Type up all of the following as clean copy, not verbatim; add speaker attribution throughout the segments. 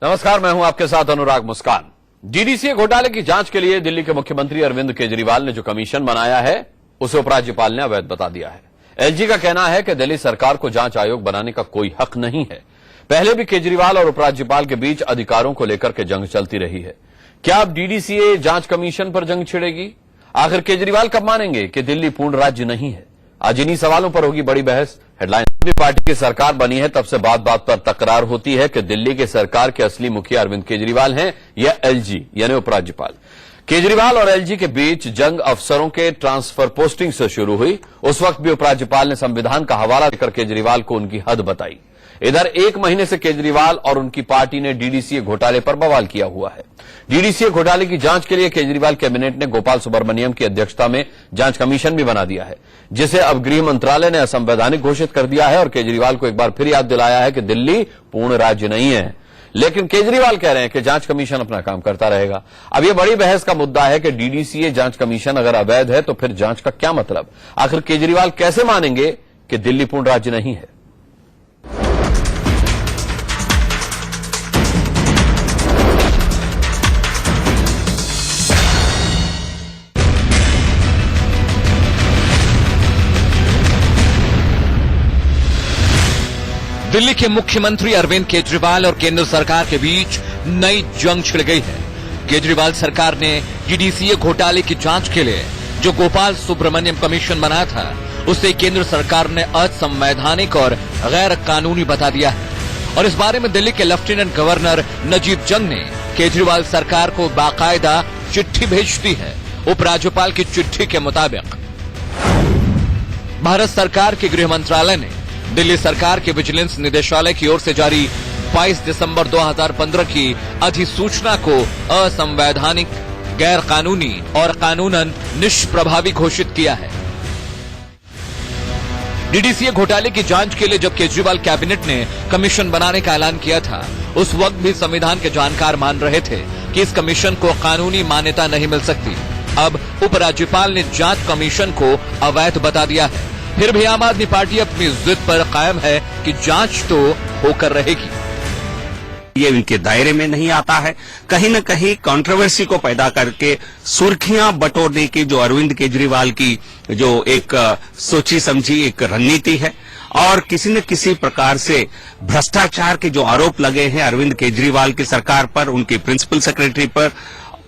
Speaker 1: नमस्कार, मैं हूं आपके साथ अनुराग मुस्कान। डीडीसीए घोटाले की जांच के लिए दिल्ली के मुख्यमंत्री अरविंद केजरीवाल ने जो कमीशन बनाया है उसे उपराज्यपाल ने अवैध बता दिया है। एलजी का कहना है कि दिल्ली सरकार को जांच आयोग बनाने का कोई हक नहीं है। पहले भी केजरीवाल और उपराज्यपाल के बीच अधिकारों को लेकर के जंग चलती रही है। क्या अब डीडीसीए जांच कमीशन पर जंग छिड़ेगी? आखिर केजरीवाल कब मानेंगे कि दिल्ली पूर्ण राज्य नहीं है? आज इन्हीं सवालों पर होगी बड़ी बहस। हेडलाइन, पार्टी की सरकार बनी है तब से बात बात पर तकरार होती है कि दिल्ली की सरकार के असली मुखिया अरविंद केजरीवाल हैं या एलजी यानी उपराज्यपाल। केजरीवाल और एलजी के बीच जंग अफसरों के ट्रांसफर पोस्टिंग से शुरू हुई। उस वक्त भी उपराज्यपाल ने संविधान का हवाला देकर केजरीवाल को उनकी हद बताई। इधर एक महीने से केजरीवाल और उनकी पार्टी ने डीडीसीए घोटाले पर बवाल किया हुआ है। डीडीसीए घोटाले की जांच के लिए केजरीवाल कैबिनेट ने गोपाल सुब्रमण्यम की अध्यक्षता में जांच कमीशन भी बना दिया है, जिसे अब गृह मंत्रालय ने असंवैधानिक घोषित कर दिया है और केजरीवाल को एक बार फिर याद दिलाया है कि दिल्ली पूर्ण राज्य नहीं है। लेकिन केजरीवाल कह रहे हैं कि जांच कमीशन अपना काम करता रहेगा। अब यह बड़ी बहस का मुद्दा है कि डीडीसीए जांच कमीशन अगर अवैध है तो फिर जांच का क्या मतलब? आखिर केजरीवाल कैसे मानेंगे कि दिल्ली पूर्ण राज्य नहीं है?
Speaker 2: दिल्ली के मुख्यमंत्री अरविंद केजरीवाल और केंद्र सरकार के बीच नई जंग छिड़ गई है। केजरीवाल सरकार ने डीडीसीए घोटाले की जांच के लिए जो गोपाल सुब्रमण्यम कमीशन बनाया था उसे केंद्र सरकार ने असंवैधानिक और गैर कानूनी बता दिया है। और इस बारे में दिल्ली के लेफ्टिनेंट गवर्नर नजीब जंग ने केजरीवाल सरकार को बाकायदा चिट्ठी भेज दी है। उपराज्यपाल की चिट्ठी के मुताबिक भारत सरकार के गृह मंत्रालय ने दिल्ली सरकार के विजिलेंस निदेशालय की ओर से जारी 22 दिसंबर 2015 की अधिसूचना को असंवैधानिक, गैर कानूनी और कानूनन निष्प्रभावी घोषित किया है। डीडीसीए घोटाले की जांच के लिए जब केजरीवाल कैबिनेट ने कमीशन बनाने का ऐलान किया था, उस वक्त भी संविधान के जानकार मान रहे थे कि इस कमीशन को कानूनी मान्यता नहीं मिल सकती। अब उपराज्यपाल ने जांच कमीशन को अवैध बता दिया है। फिर भी आम आदमी पार्टी अपनी जिद पर कायम है कि जांच तो होकर रहेगी।
Speaker 3: ये उनके दायरे में नहीं आता है। कहीं न कहीं कंट्रोवर्सी को पैदा करके सुर्खियां बटोरने की जो अरविंद केजरीवाल की जो एक सोची समझी एक रणनीति है, और किसी न किसी प्रकार से भ्रष्टाचार के जो आरोप लगे हैं अरविंद केजरीवाल की सरकार पर, उनके प्रिंसिपल सेक्रेटरी पर,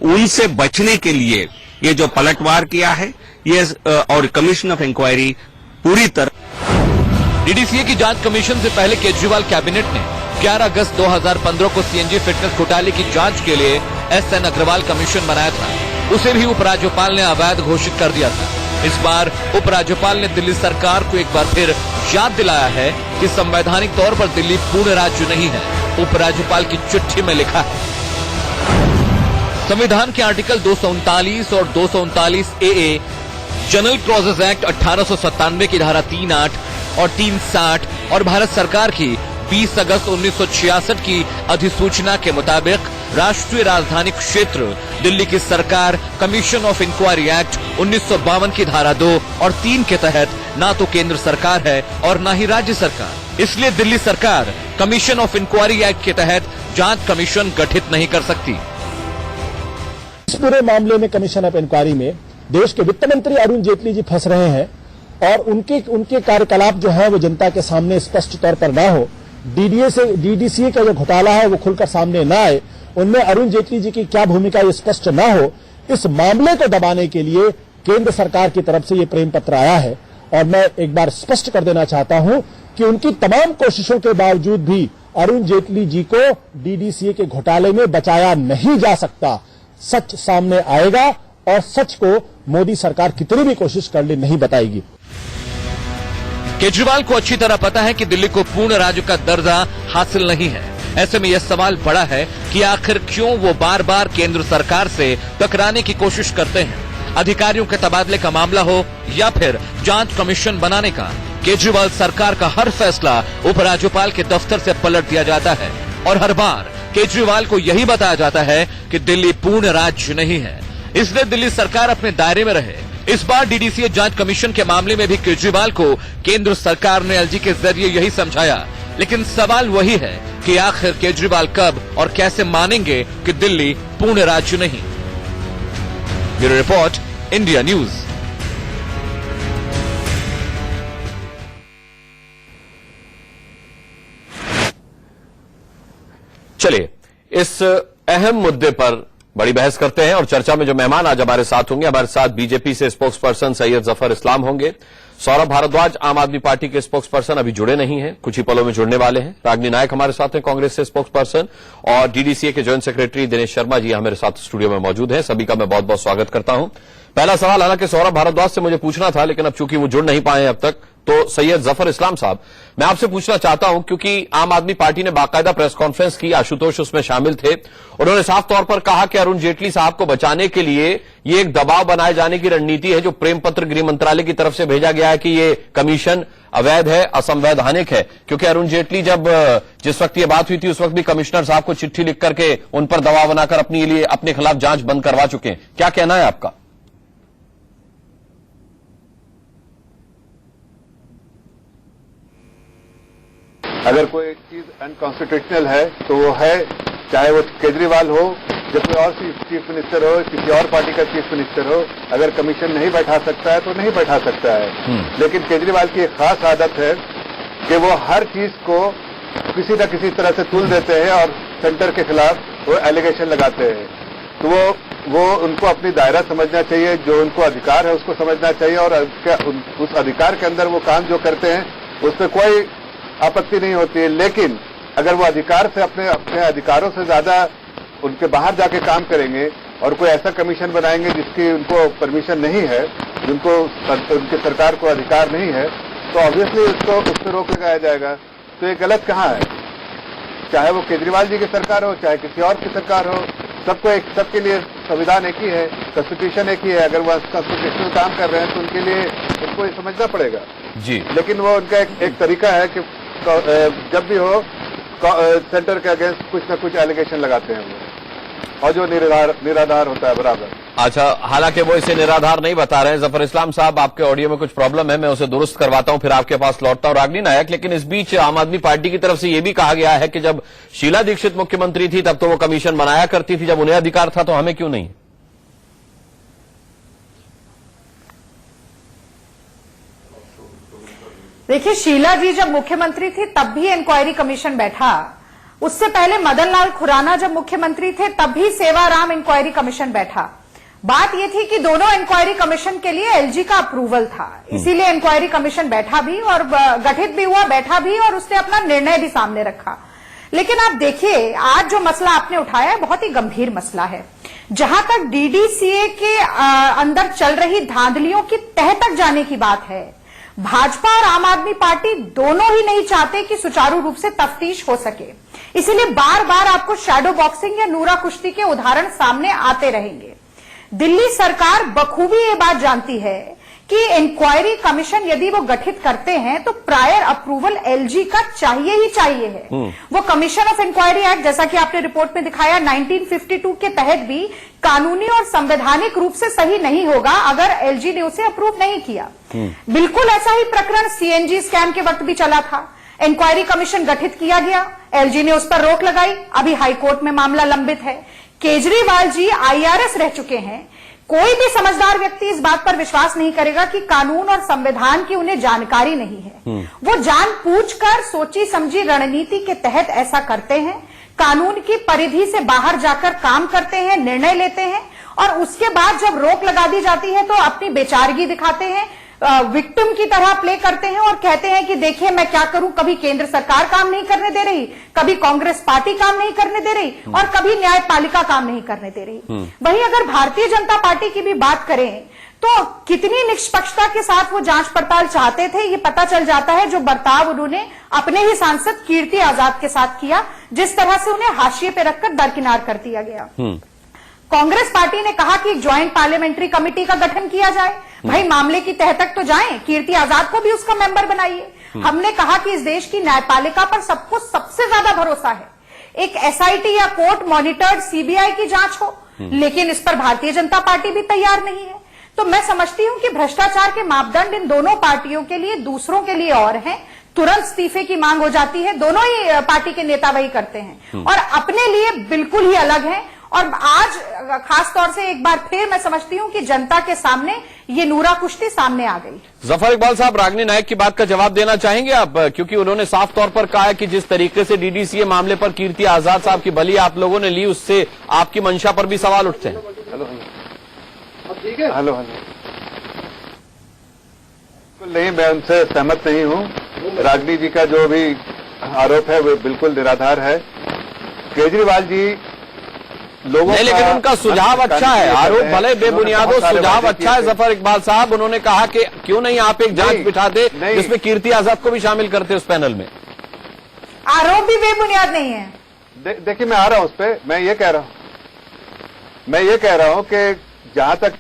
Speaker 3: उनसे बचने के लिए ये जो पलटवार किया है ये और कमीशन ऑफ इंक्वायरी पूरी तरह।
Speaker 2: डीडीसीए की जांच कमीशन से पहले केजरीवाल कैबिनेट ने 11 अगस्त 2015 को सीएनजी फिटनेस घोटाले की जांच के लिए एसएन अग्रवाल कमीशन बनाया था। उसे भी उपराज्यपाल ने अवैध घोषित कर दिया था। इस बार उपराज्यपाल ने दिल्ली सरकार को एक बार फिर याद दिलाया है कि संवैधानिक तौर पर दिल्ली पूर्ण राज्य नहीं है। उपराज्यपाल की चिट्ठी में लिखा है, संविधान के आर्टिकल 239 और 239 ए जनरल क्लॉजेज एक्ट 1897 की धारा 38 और 360 और भारत सरकार की 20 अगस्त 1966 की अधिसूचना के मुताबिक राष्ट्रीय राजधानी क्षेत्र दिल्ली की सरकार कमीशन ऑफ इंक्वायरी एक्ट 1952 की धारा 2 और 3 के तहत ना तो केंद्र सरकार है और ना ही राज्य सरकार। इसलिए दिल्ली सरकार कमीशन ऑफ इंक्वायरी एक्ट के तहत जांच कमीशन गठित नहीं कर सकती।
Speaker 4: इस पूरे मामले में कमीशन ऑफ इंक्वायरी में देश के वित्त मंत्री अरुण जेटली जी फंस रहे हैं और उनके कार्यकलाप जो है वो जनता के सामने स्पष्ट तौर पर ना हो, डीडीसीए का जो घोटाला है वो खुलकर सामने ना आए, उनमें अरुण जेटली जी की क्या भूमिका ये स्पष्ट ना हो, इस मामले को दबाने के लिए केंद्र सरकार की तरफ से ये प्रेम पत्र आया है। और मैं एक बार स्पष्ट कर देना चाहता हूं कि उनकी तमाम कोशिशों के बावजूद भी अरुण जेटली जी को डीडीसीए के घोटाले में बचाया नहीं जा सकता। सच सामने आएगा और सच को मोदी सरकार कितनी भी कोशिश कर ले नहीं बताएगी।
Speaker 2: केजरीवाल को अच्छी तरह पता है कि दिल्ली को पूर्ण राज्य का दर्जा हासिल नहीं है। ऐसे में यह सवाल बड़ा है कि आखिर क्यों वो बार बार केंद्र सरकार से टकराने की कोशिश करते हैं। अधिकारियों के तबादले का मामला हो या फिर जांच कमीशन बनाने का, केजरीवाल सरकार का हर फैसला उपराज्यपाल के दफ्तर से पलट दिया जाता है और हर बार केजरीवाल को यही बताया जाता है कि दिल्ली पूर्ण राज्य नहीं है, इसलिए दिल्ली सरकार अपने दायरे में रहे। इस बार डीडीसीए जांच कमीशन के मामले में भी केजरीवाल को केंद्र सरकार ने एलजी के जरिए यही समझाया लेकिन सवाल वही है कि आखिर केजरीवाल कब और कैसे मानेंगे कि दिल्ली पूर्ण राज्य नहीं। Bureau report, India news.
Speaker 1: चलिए इस अहम मुद्दे पर बड़ी बहस करते हैं और चर्चा में जो मेहमान आज हमारे साथ होंगे, हमारे साथ बीजेपी से स्पोक्स पर्सन सैयद जफर इस्लाम होंगे। सौरभ भारद्वाज आम आदमी पार्टी के स्पोक्स पर्सन अभी जुड़े नहीं हैं, कुछ ही पलों में जुड़ने वाले हैं। रागिनी नायक हमारे साथ हैं कांग्रेस से स्पोक्स पर्सन, और डीडीसीए के जॉइंट सेक्रेटरी दिनेश शर्मा जी हमारे साथ स्टूडियो में मौजूद हैं। सभी का मैं बहुत बहुत स्वागत करता हूं। पहला सवाल हालांकि सौरभ भारद्वाज से मुझे पूछना था, लेकिन अब चूंकि वो जुड़ नहीं पाए अब तक, तो सैयद जफर इस्लाम साहब मैं आपसे पूछना चाहता हूं, क्योंकि आम आदमी पार्टी ने बाकायदा प्रेस कॉन्फ्रेंस की, आशुतोष उसमें शामिल थे। उन्होंने साफ तौर पर कहा कि अरुण जेटली साहब को बचाने के लिए ये एक दबाव बनाए जाने की रणनीति है, जो प्रेम पत्र गृह मंत्रालय की तरफ से भेजा गया है कि ये कमीशन अवैध है, असंवैधानिक है। क्योंकि अरुण जेटली जब जिस वक्त ये बात हुई थी उस वक्त भी कमिश्नर साहब को चिट्ठी लिख करके उन पर दबाव बनाकर अपने खिलाफ जांच बंद करवा चुके हैं। क्या कहना है आपका?
Speaker 5: अगर कोई चीज अनकॉन्स्टिट्यूशनल है तो वो है, चाहे वो केजरीवाल हो, जब कोई और चीफ मिनिस्टर हो, किसी और पार्टी का चीफ मिनिस्टर हो, अगर कमीशन नहीं बैठा सकता है तो नहीं बैठा सकता है। लेकिन केजरीवाल की एक खास आदत है कि वो हर चीज को किसी न किसी तरह से तुल देते हैं और सेंटर के खिलाफ वो एलिगेशन लगाते हैं। तो वो उनको अपनी दायरा समझना चाहिए, जो उनको अधिकार है उसको समझना चाहिए, और उस अधिकार के अंदर वो काम जो करते हैं उसमें कोई आपत्ति नहीं होती है। लेकिन अगर वो अधिकार से अपने अधिकारों से ज्यादा उनके बाहर जाके काम करेंगे और कोई ऐसा कमीशन बनाएंगे जिसकी उनको परमिशन नहीं है, जिनको उनकी सरकार को अधिकार नहीं है, तो ऑब्वियसली उसको रोक लगाया जाएगा। तो ये गलत कहाँ है? चाहे वो केजरीवाल जी की सरकार हो, चाहे किसी और की सरकार हो, सबके लिए संविधान एक ही है, कॉन्स्टिट्यूशन एक ही है। अगर वो कॉन्स्टिट्यूशनल काम कर रहे हैं तो उनके लिए उनको ये समझना पड़ेगा
Speaker 1: जी।
Speaker 5: लेकिन वो उनका एक तरीका है कि जब भी हो सेंटर के अगेंस्ट कुछ न कुछ एलिगेशन लगाते हैं वो, और जो निराधार होता है बराबर।
Speaker 1: अच्छा, हालांकि वो इसे निराधार नहीं बता रहे हैं। जफर इस्लाम साहब, आपके ऑडियो में कुछ प्रॉब्लम है, मैं उसे दुरुस्त करवाता हूं, फिर आपके पास लौटता हूं। रागिनी नायक, लेकिन इस बीच आम आदमी पार्टी की तरफ से यह भी कहा गया है कि जब शीला दीक्षित मुख्यमंत्री थी तब तो वो कमीशन बनाया करती थी, जब उन्हें अधिकार था तो हमें क्यों नहीं?
Speaker 6: देखिए, शीला जी जब मुख्यमंत्री थी तब भी इंक्वायरी कमीशन बैठा। उससे पहले मदन लाल खुराना जब मुख्यमंत्री थे तब भी सेवाराम इंक्वायरी कमीशन बैठा। बात यह थी कि दोनों इंक्वायरी कमीशन के लिए एलजी का अप्रूवल था, इसीलिए इंक्वायरी कमीशन बैठा भी और गठित भी हुआ, बैठा भी, और उसने अपना निर्णय भी सामने रखा। लेकिन आप देखिए, आज जो मसला आपने उठाया है बहुत ही गंभीर मसला है। जहां तक डीडीसीए के अंदर चल रही धांधलियों की तह तक जाने की बात है, भाजपा और आम आदमी पार्टी दोनों ही नहीं चाहते कि सुचारू रूप से तफ्तीश हो सके, इसीलिए बार बार आपको शैडो बॉक्सिंग या नूरा कुश्ती के उदाहरण सामने आते रहेंगे। दिल्ली सरकार बखूबी ये बात जानती है कि इंक्वायरी कमीशन यदि वो गठित करते हैं तो प्रायर अप्रूवल एलजी का चाहिए ही चाहिए है। वो कमीशन ऑफ इंक्वायरी एक्ट, जैसा कि आपने रिपोर्ट में दिखाया, 1952 के तहत भी कानूनी और संवैधानिक रूप से सही नहीं होगा अगर एलजी ने उसे अप्रूव नहीं किया। बिल्कुल ऐसा ही प्रकरण सीएनजी स्कैम के वक्त भी चला था। इंक्वायरी कमीशन गठित किया गया, एलजी ने उस पर रोक लगाई, अभी हाईकोर्ट में मामला लंबित है। केजरीवाल जी आईआरएस रह चुके हैं। कोई भी समझदार व्यक्ति इस बात पर विश्वास नहीं करेगा कि कानून और संविधान की उन्हें जानकारी नहीं है। वो जानबूझकर सोची समझी रणनीति के तहत ऐसा करते हैं, कानून की परिधि से बाहर जाकर काम करते हैं, निर्णय लेते हैं, और उसके बाद जब रोक लगा दी जाती है तो अपनी बेचारगी दिखाते हैं, विक्टिम की तरह प्ले करते हैं और कहते हैं कि देखिए मैं क्या करूं, कभी केंद्र सरकार काम नहीं करने दे रही, कभी कांग्रेस पार्टी काम नहीं करने दे रही, और कभी न्यायपालिका काम नहीं करने दे रही। वहीं अगर भारतीय जनता पार्टी की भी बात करें तो कितनी निष्पक्षता के साथ वो जांच पड़ताल चाहते थे, ये पता चल जाता है। जो बर्ताव उन्होंने अपने ही सांसद कीर्ति आजाद के साथ किया, जिस तरह से उन्हें हाशिए पे रखकर दरकिनार कर दिया गया। कांग्रेस पार्टी ने कहा कि एक ज्वाइंट पार्लियामेंट्री कमेटी का गठन किया जाए। भाई मामले की तह तक तो जाएं, कीर्ति आजाद को भी उसका मेंबर बनाइए। हमने कहा कि इस देश की न्यायपालिका पर सबको सबसे ज्यादा भरोसा है, एक एसआईटी या कोर्ट मॉनिटर्ड सीबीआई की जांच हो, लेकिन इस पर भारतीय जनता पार्टी भी तैयार नहीं है। तो मैं समझती हूं कि भ्रष्टाचार के मापदंड इन दोनों पार्टियों के लिए दूसरों के लिए और हैं, तुरंत इस्तीफे की मांग हो जाती है। दोनों ही पार्टी के नेता वही करते हैं और अपने लिए बिल्कुल ही अलग हैं। और आज खास तौर से एक बार फिर मैं समझती हूं कि जनता के सामने ये नूरा कुश्ती सामने आ गई।
Speaker 1: जफर इकबाल साहब, रागिनी नायक की बात का जवाब देना चाहेंगे आप, क्योंकि उन्होंने साफ तौर पर कहा है कि जिस तरीके से डीडीसीए मामले पर कीर्ति आजाद साहब की बलि आप लोगों ने ली, उससे आपकी मंशा पर भी सवाल उठते हैं।
Speaker 5: हेलो नहीं, मैं उनसे सहमत नहीं हूं। रागिनी जी का जो भी आरोप है वो बिल्कुल निराधार है। केजरीवाल जी लोगों
Speaker 1: नहीं, लेकिन उनका सुझाव अच्छा है। आरोप भले बेबुनियाद हो, सुझाव अच्छा है। जफर इकबाल साहब, उन्होंने कहा कि क्यों नहीं आप एक जांच बिठाते जिसमें कीर्ति आजाद को भी शामिल करते उस पैनल में।
Speaker 6: आरोप भी बेबुनियाद नहीं है।
Speaker 5: देखिए, मैं आ रहा हूं उस पर। मैं ये कह रहा हूं कि जहां तक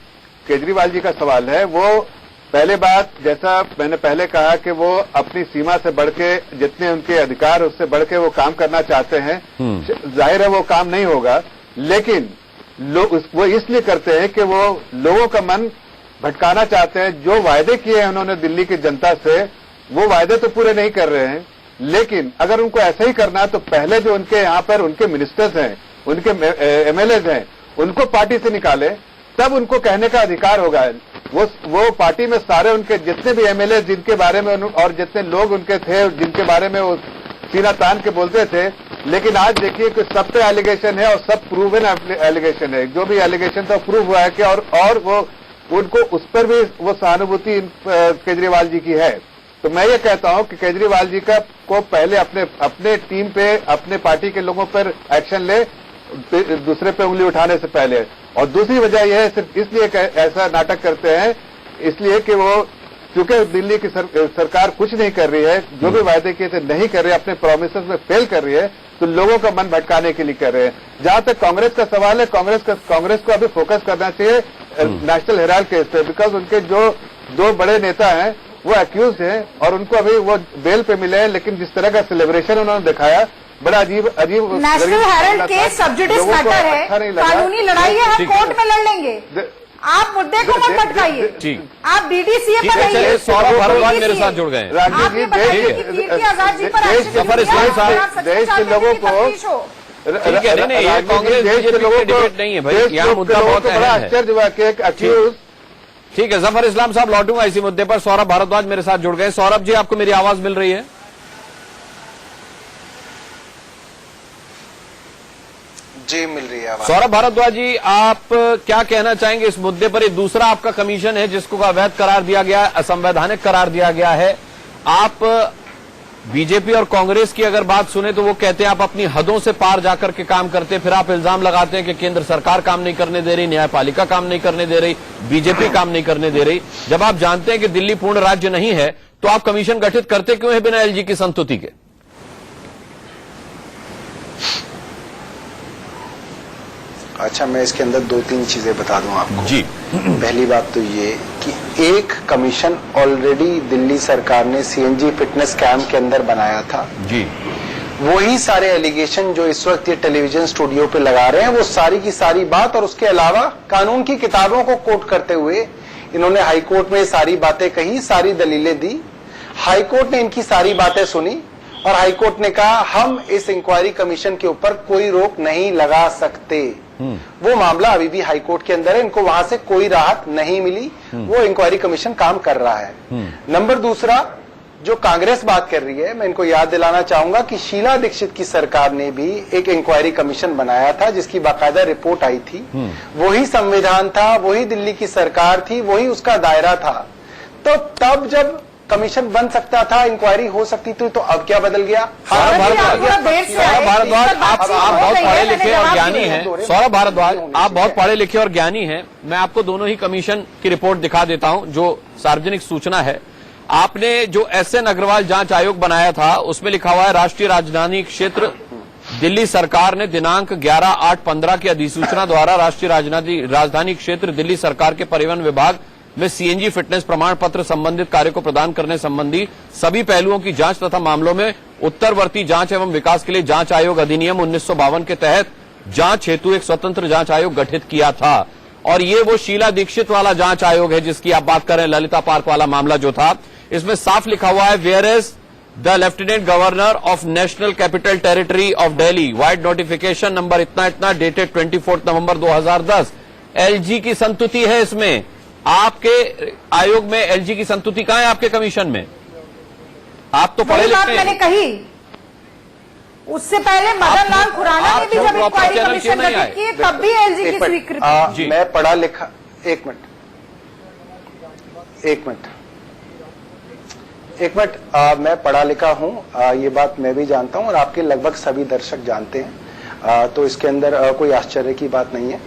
Speaker 5: केजरीवाल जी का सवाल है, वो पहले बात, जैसा मैंने पहले कहा कि वो अपनी सीमा से बढ़ के, जितने उनके अधिकार उससे बढ़ के वो काम करना चाहते हैं। जाहिर है वो काम नहीं होगा, लेकिन वो इसलिए करते हैं कि वो लोगों का मन भटकाना चाहते हैं। जो वायदे किए हैं उन्होंने दिल्ली की जनता से, वो वायदे तो पूरे नहीं कर रहे हैं। लेकिन अगर उनको ऐसा ही करना है तो पहले जो उनके यहाँ पर उनके मिनिस्टर्स हैं, उनके एमएलएज हैं, उनको पार्टी से निकाले, तब उनको कहने का अधिकार होगा। वो पार्टी में सारे उनके जितने भी एमएलए जिनके बारे में और जितने लोग उनके थे जिनके बारे में वो सीना तान के बोलते थे, लेकिन आज देखिए कि सब पे एलिगेशन है और सब प्रूवन एलिगेशन है। जो भी एलिगेशन था प्रूव हुआ है कि और वो उनको उस पर भी वो सहानुभूति केजरीवाल जी की है। तो मैं ये कहता हूं कि केजरीवाल जी को पहले अपने टीम पे, अपने पार्टी के लोगों पर एक्शन ले, दूसरे पे उंगली उठाने से पहले। और दूसरी वजह यह है, सिर्फ इसलिए ऐसा नाटक करते हैं इसलिए कि वो, क्योंकि दिल्ली की सरकार कुछ नहीं कर रही है, जो भी वायदे किए थे नहीं कर रही है, अपने प्रोमिसेस में फेल कर रही है, तो लोगों का मन भटकाने के लिए कर रहे हैं। जहां तक कांग्रेस का सवाल है, कांग्रेस को अभी फोकस करना चाहिए नेशनल हेराल्ड केस पे, बिकॉज उनके जो दो बड़े नेता हैं वो अक्यूज हैं और उनको अभी वो बेल पे मिले हैं। लेकिन जिस तरह का सेलिब्रेशन उन्होंने दिखाया, बड़ा अजीब
Speaker 6: national Herald case sub judice matter है, कानूनी लड़ाई है, हम कोर्ट में लड़ लेंगे। आप मुद्दे को मत भटकाइए, आप डीडीसीए पर रहिए।
Speaker 1: सौरभ भारद्वाज मेरे साथ जुड़ गए।
Speaker 6: कीर्ति आजाद जी पर
Speaker 1: जफर इस्लाम साहब,
Speaker 5: देश के लोगों को,
Speaker 1: ठीक है, नहीं, ये कांग्रेस बीजेपी की डिबेट नहीं है भाई, यहाँ मुद्दा बहुत
Speaker 5: बड़ा आश्चर्य हुआ कि एक अक्यूज।
Speaker 1: ठीक है, जफर इस्लाम साहब, लौटूंगा इसी मुद्दे पर। सौरभ भारद्वाज मेरे साथ जुड़ गए। सौरभ जी, आपको मेरी आवाज मिल रही है?
Speaker 7: जी, मिल रही है आवाज।
Speaker 1: सौरभ भारद्वाज जी, आप क्या कहना चाहेंगे इस मुद्दे पर? एक दूसरा आपका कमीशन है जिसको अवैध करार दिया गया, असंवैधानिक करार दिया गया है। आप बीजेपी और कांग्रेस की अगर बात सुने तो वो कहते हैं आप अपनी हदों से पार जाकर के काम करते हैं। फिर आप इल्जाम लगाते हैं कि केंद्र सरकार काम नहीं करने दे रही, न्यायपालिका काम नहीं करने दे रही, बीजेपी काम नहीं करने दे रही। जब आप जानते हैं कि दिल्ली पूर्ण राज्य नहीं है तो आप कमीशन गठित करते क्यों है बिना एलजी की संस्तुति के?
Speaker 7: अच्छा, मैं इसके अंदर 2-3 चीजें बता दूं आपको
Speaker 1: जी।
Speaker 7: पहली बात तो ये कि एक कमीशन ऑलरेडी दिल्ली सरकार ने सीएनजी फिटनेस स्कैम के अंदर बनाया था
Speaker 1: जी।
Speaker 7: वही सारे एलिगेशन जो इस वक्त ये टेलीविजन स्टूडियो पे लगा रहे हैं, वो सारी की सारी बात, और उसके अलावा कानून की किताबों को कोट करते हुए इन्होंने हाईकोर्ट में सारी बातें कही, सारी दलीलें दी। हाईकोर्ट ने इनकी सारी बातें सुनी और हाईकोर्ट ने कहा हम इस इंक्वायरी कमीशन के ऊपर कोई रोक नहीं लगा सकते। वो मामला अभी भी हाईकोर्ट के अंदर है, इनको वहां से कोई राहत नहीं मिली। वो इंक्वायरी कमीशन काम कर रहा है। नंबर दूसरा, जो कांग्रेस बात कर रही है, मैं इनको याद दिलाना चाहूंगा कि शीला दीक्षित की सरकार ने भी एक इंक्वायरी कमीशन बनाया था जिसकी बाकायदा रिपोर्ट आई थी। वही संविधान था, वही दिल्ली की सरकार थी, वही उसका दायरा था। तो तब जब कमीशन बन सकता था, इंक्वायरी हो सकती थी, तो अब क्या बदल गया?
Speaker 1: सौरभ भारद्वाज, आप बहुत पढ़े लिखे और ज्ञानी हैं। सौरभ भारद्वाज, आप बहुत पढ़े लिखे और ज्ञानी हैं। मैं आपको दोनों ही कमीशन की रिपोर्ट दिखा देता हूं जो सार्वजनिक सूचना है। आपने जो एसएन अग्रवाल जांच आयोग बनाया था उसमें लिखा हुआ है राष्ट्रीय राजधानी क्षेत्र दिल्ली सरकार ने दिनांक 11/8/15 की अधिसूचना द्वारा राष्ट्रीय राजधानी क्षेत्र दिल्ली सरकार के परिवहन विभाग में सीएनजी फिटनेस प्रमाण पत्र संबंधित कार्य को प्रदान करने संबंधी सभी पहलुओं की जांच तथा मामलों में उत्तरवर्ती जांच एवं विकास के लिए जांच आयोग अधिनियम 1952 के तहत जांच हेतु एक स्वतंत्र जांच आयोग गठित किया था। और ये वो शीला दीक्षित वाला जांच आयोग है जिसकी आप बात कर रहे हैं, ललिता पार्क वाला मामला जो था। इसमें साफ लिखा हुआ है whereas the lieutenant governor of national capital territory of Delhi, vide notification number इतना इतना, डेटेड 24 नवंबर 2010। एलजी की संतुति है इसमें। आपके आयोग में एलजी की संतुति कहां है? आपके कमीशन में? आप तो पढ़े
Speaker 6: वही बात
Speaker 1: लिखे
Speaker 6: मैंने
Speaker 1: हैं।
Speaker 6: कही। उससे पहले मदन लाल खुराना ने भी जब इंक्वायरी कमीशन गठित की तब भी एलजी की स्वीकृति।
Speaker 7: मैं पढ़ा लिखा, एक मिनट, मैं पढ़ा लिखा हूं, ये बात मैं भी जानता हूं और आपके लगभग सभी दर्शक जानते हैं, तो इसके अंदर कोई आश्चर्य की बात नहीं है।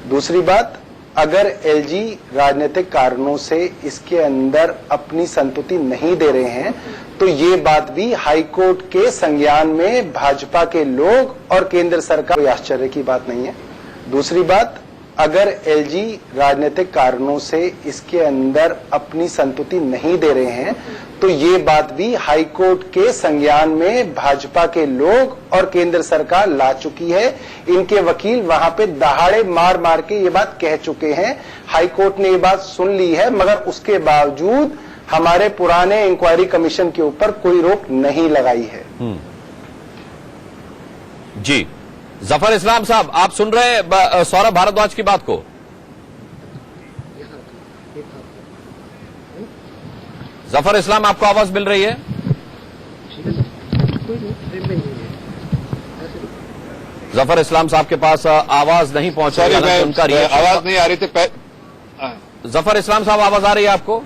Speaker 7: दूसरी बात, अगर एलजी राजनीतिक कारणों से इसके अंदर अपनी संतुति नहीं दे रहे हैं तो ये बात भी हाईकोर्ट के संज्ञान में भाजपा के लोग और केंद्र सरकार, कोई आश्चर्य की बात नहीं है। दूसरी बात, अगर एलजी राजनीतिक कारणों से इसके अंदर अपनी संतुति नहीं दे रहे हैं तो ये बात भी हाईकोर्ट के संज्ञान में भाजपा के लोग और केंद्र सरकार ला चुकी है। इनके वकील वहां पे दहाड़े मार मार के ये बात कह चुके हैं। हाईकोर्ट ने ये बात सुन ली है, मगर उसके बावजूद हमारे पुराने इंक्वायरी कमीशन के ऊपर कोई रोक नहीं लगाई है।
Speaker 1: जी जफर इस्लाम साहब, आप सुन रहे हैं सौरभ भारद्वाज की बात को? जफर इस्लाम, आपको आवाज मिल रही है? जफर इस्लाम साहब के पास आवाज नहीं पहुंच रही है, उनका
Speaker 5: आवाज नहीं आ रही थी।
Speaker 1: जफर इस्लाम साहब, आवाज आ रही है आपको?